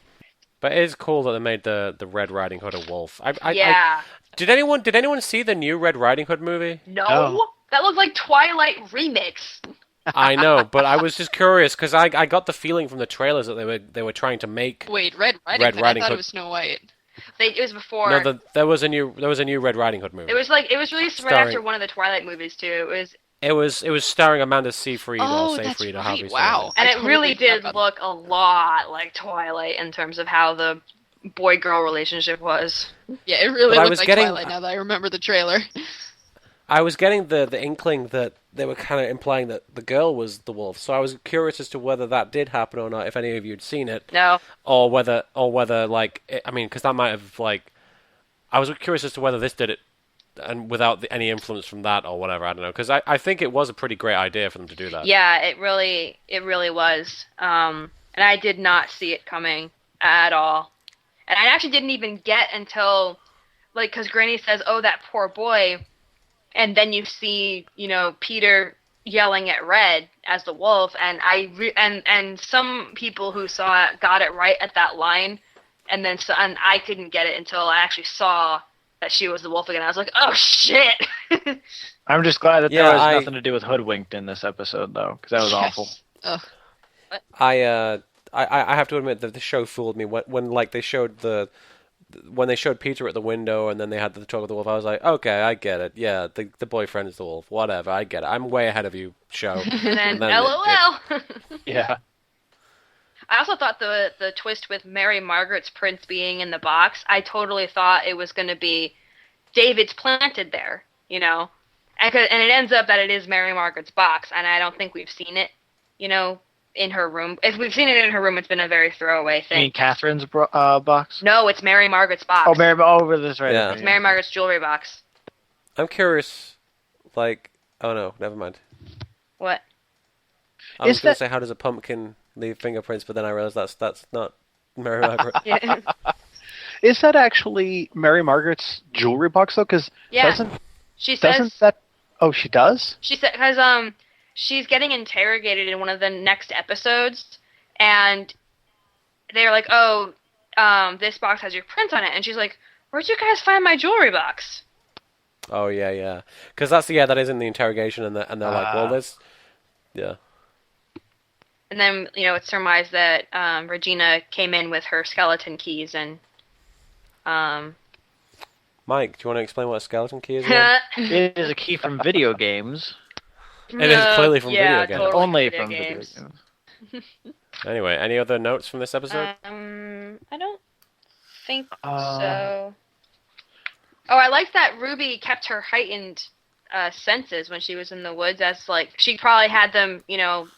Speaker 1: But it is cool that they made the Red Riding Hood a wolf.
Speaker 3: Yeah.
Speaker 1: Did anyone see the new Red Riding Hood movie?
Speaker 3: No. That looked like Twilight remix.
Speaker 1: I know, but I was just curious because I got the feeling from the trailers that they were trying to make.
Speaker 4: Wait, Red Riding Hood? I thought it was Snow White.
Speaker 3: It was before.
Speaker 1: No, there was a new Red Riding Hood movie.
Speaker 3: It was released right after one of the Twilight movies too.
Speaker 1: It was starring Amanda Seyfried or Seyfried or however you say
Speaker 4: wow.
Speaker 3: And it really did look a lot like Twilight in terms of how the boy-girl relationship was.
Speaker 4: Yeah, it really looked like Twilight now that I remember the trailer.
Speaker 1: I was getting the inkling that they were kind of implying that the girl was the wolf, so I was curious as to whether that did happen or not. If any of you had seen it,
Speaker 3: No.
Speaker 1: or whether like I mean, because that might have like I was curious as to whether this did it and without any influence from that or whatever. I don't know, because I think it was a pretty great idea for them to do that.
Speaker 3: Yeah, it really was. And I did not see it coming at all. And I actually didn't even get until, like, because Granny says, "Oh, that poor boy," and then you see, Peter yelling at Red as the wolf, and and some people who saw it got it right at that line, and I couldn't get it until I actually saw that she was the wolf again. I was like, "Oh shit!"
Speaker 2: I'm just glad that there was nothing to do with hoodwinked in this episode, though, because that was awful.
Speaker 4: Ugh.
Speaker 1: I have to admit that the show fooled me when like they showed when they showed Peter at the window and then they had the talk with the wolf. I was like, okay, I get it. Yeah, the boyfriend is the wolf. Whatever, I get it. I'm way ahead of you, show.
Speaker 3: And then LOL.
Speaker 5: Yeah.
Speaker 3: I also thought the twist with Mary Margaret's prints being in the box, I totally thought it was going to be David's planted there, And it ends up that it is Mary Margaret's box, and I don't think we've seen it, in her room. If we've seen it in her room, it's been a very throwaway thing.
Speaker 2: You mean Catherine's box?
Speaker 3: No, it's Mary Margaret's box.
Speaker 2: Over this right.
Speaker 1: Yeah.
Speaker 3: It's Mary Margaret's jewelry box.
Speaker 1: I'm curious, like, oh no, never mind.
Speaker 3: What?
Speaker 1: I was going to say, how does a pumpkin leave fingerprints, but then I realized that's not Mary Margaret.
Speaker 3: Yeah.
Speaker 5: Is that actually Mary Margaret's jewelry box, though? Because
Speaker 3: she says
Speaker 5: that. Oh, she does.
Speaker 3: She said because she's getting interrogated in one of the next episodes, and they're like, "Oh, this box has your print on it," and she's like, "Where'd you guys find my jewelry box?"
Speaker 1: Oh yeah. Because that is in the interrogation, and they're like, "Well, this, yeah."
Speaker 3: And then, it's surmised that Regina came in with her skeleton keys and...
Speaker 1: Mike, do you want to explain what a skeleton key is again?
Speaker 2: It is a key from video games.
Speaker 1: It is clearly from video games.
Speaker 3: Totally
Speaker 2: Only
Speaker 3: video
Speaker 2: from
Speaker 3: games.
Speaker 2: video games.
Speaker 1: Anyway, any other notes from this episode?
Speaker 3: I don't think so. Oh, I liked that Ruby kept her heightened senses when she was in the woods, as like she probably had them,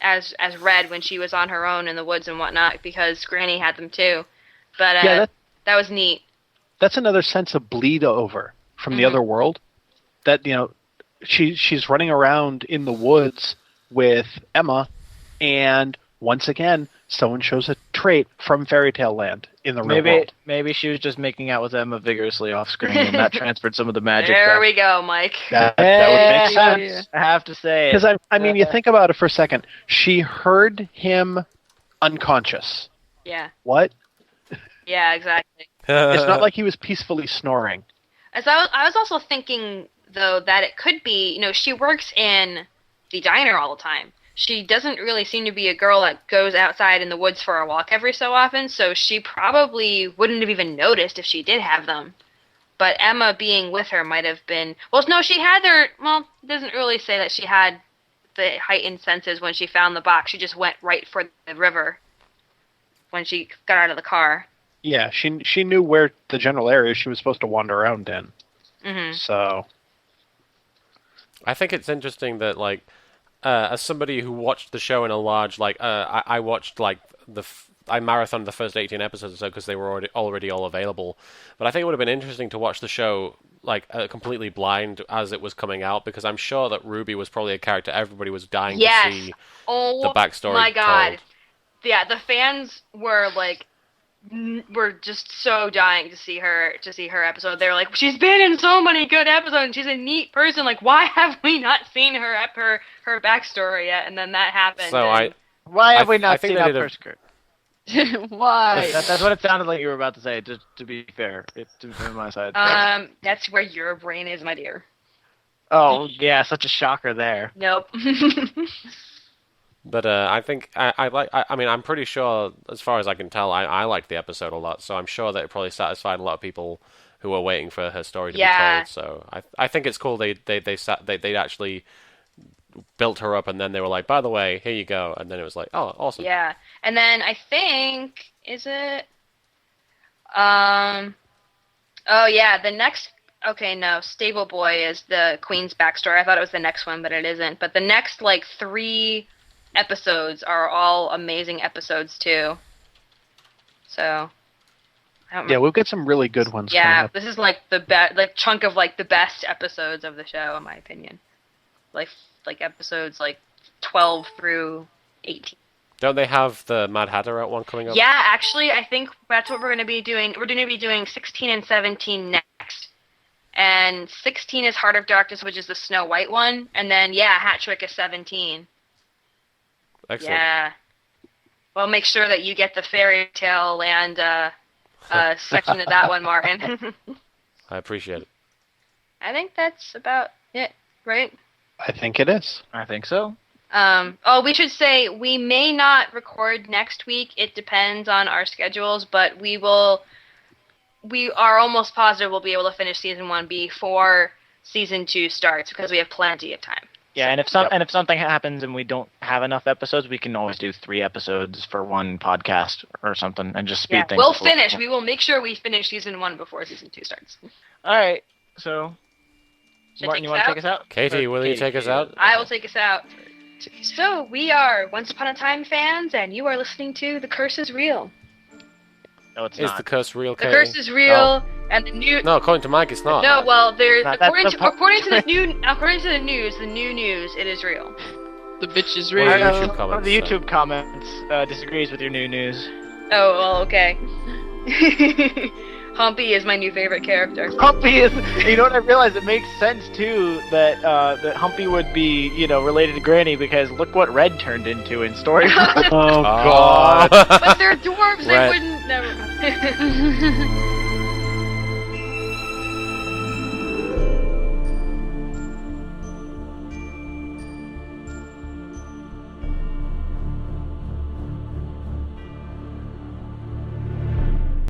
Speaker 3: as Red when she was on her own in the woods and whatnot, because Granny had them too. But that was neat.
Speaker 5: That's another sense of bleed over from the other world. That she's running around in the woods with Emma, and once again, someone shows a trait from Fairy Tale Land in the real world.
Speaker 2: Maybe she was just making out with Emma vigorously off screen, and that transferred some of the magic.
Speaker 3: There we go, Mike.
Speaker 5: That would make sense.
Speaker 2: I have to say,
Speaker 5: because I mean, you think about it for a second. She heard him unconscious.
Speaker 3: Yeah.
Speaker 5: What?
Speaker 3: Yeah, exactly.
Speaker 5: It's not like he was peacefully snoring.
Speaker 3: As I was also thinking, though, that it could be, she works in the diner all the time. She doesn't really seem to be a girl that goes outside in the woods for a walk every so often, so she probably wouldn't have even noticed if she did have them. But Emma being with her might have been... Well, no, she had her... Well, it doesn't really say that she had the heightened senses when she found the box. She just went right for the river when she got out of the car.
Speaker 5: Yeah, she knew where the general area she was supposed to wander around in. Mm-hmm. So...
Speaker 1: I think it's interesting that, like, as somebody who watched the show in a large, like, I watched, like, I marathoned the first 18 episodes or so because they were already all available. But I think it would have been interesting to watch the show, like, completely blind as it was coming out, because I'm sure that Ruby was probably a character everybody was dying to see the backstory
Speaker 3: my God.
Speaker 1: told.
Speaker 3: Yeah, the fans were, like, were just so dying to see her episode. They were like, she's been in so many good episodes, and she's a neat person. Like, why have we not seen her backstory yet? And then that happened.
Speaker 1: So
Speaker 2: why have we not seen that
Speaker 1: a...
Speaker 2: first skirt?
Speaker 4: Why?
Speaker 2: That's what it sounded like you were about to say. To be fair, to my side.
Speaker 3: That's where your brain is, my dear.
Speaker 2: Oh yeah, such a shocker there.
Speaker 3: Nope.
Speaker 1: But I think I mean, I'm pretty sure, as far as I can tell, I liked the episode a lot. So I'm sure that it probably satisfied a lot of people who were waiting for her story to be told. So I think it's cool they actually built her up, and then they were like, by the way, here you go, and then it was like, oh, awesome.
Speaker 3: Yeah, and then I think, is it? Oh yeah, the next Okay, no. Stable Boy is the Queen's backstory. I thought it was the next one, but it isn't. But the next, 3 episodes are all amazing episodes, too. So, I don't
Speaker 5: Yeah, we've got some really good ones coming
Speaker 3: Yeah,
Speaker 5: up.
Speaker 3: this is, the chunk of, the best episodes of the show, in my opinion. Like episodes, 12 through 18.
Speaker 1: Don't they have the Mad Hatter one coming up?
Speaker 3: Yeah, actually, I think that's what we're going to be doing. We're going to be doing 16 and 17 next. And 16 is Heart of Darkness, which is the Snow White one. And then, Hatchwick is 17.
Speaker 1: Excellent.
Speaker 3: Yeah. Well, make sure that you get the fairy tale land section of that one, Martin.
Speaker 1: I appreciate it.
Speaker 3: I think that's about it, right?
Speaker 5: I think it is.
Speaker 2: I think so.
Speaker 3: We should say we may not record next week. It depends on our schedules, but we are almost positive we'll be able to finish season 1 before season 2 starts because we have plenty of time.
Speaker 2: Yeah, and if something happens and we don't have enough episodes, we can always do 3 episodes for one podcast or something and just speed things
Speaker 3: We'll
Speaker 2: up.
Speaker 3: finish. We will make sure we finish season 1 before season 2 starts.
Speaker 2: All right, so
Speaker 3: Should
Speaker 2: Martin, you want to take us out?
Speaker 1: Katie, will you take us out?
Speaker 3: I will take us out. So, we are Once Upon a Time fans, and you are listening to The Curse is Real.
Speaker 2: No, it's
Speaker 1: Is
Speaker 2: not.
Speaker 1: the curse real,
Speaker 3: The
Speaker 1: Katie?
Speaker 3: Curse is Real, and the new...
Speaker 1: No, according to Mike, it's not.
Speaker 3: No, well, there's
Speaker 2: That's
Speaker 3: according
Speaker 2: the
Speaker 3: to
Speaker 2: part.
Speaker 3: the new news, it is real.
Speaker 4: The bitch is
Speaker 1: Well,
Speaker 4: real.
Speaker 1: YouTube
Speaker 2: One of
Speaker 1: comments,
Speaker 2: the
Speaker 1: so.
Speaker 2: YouTube comments disagrees with your new news.
Speaker 3: Oh, well, okay. Humpy is my new favorite character.
Speaker 2: Humpy is. You know what? I realized it makes sense too that that Humpy would be related to Granny because look what Red turned into in story.
Speaker 5: Oh,
Speaker 1: God.
Speaker 3: But they're dwarves, they
Speaker 1: Right.
Speaker 3: wouldn't... Never mind.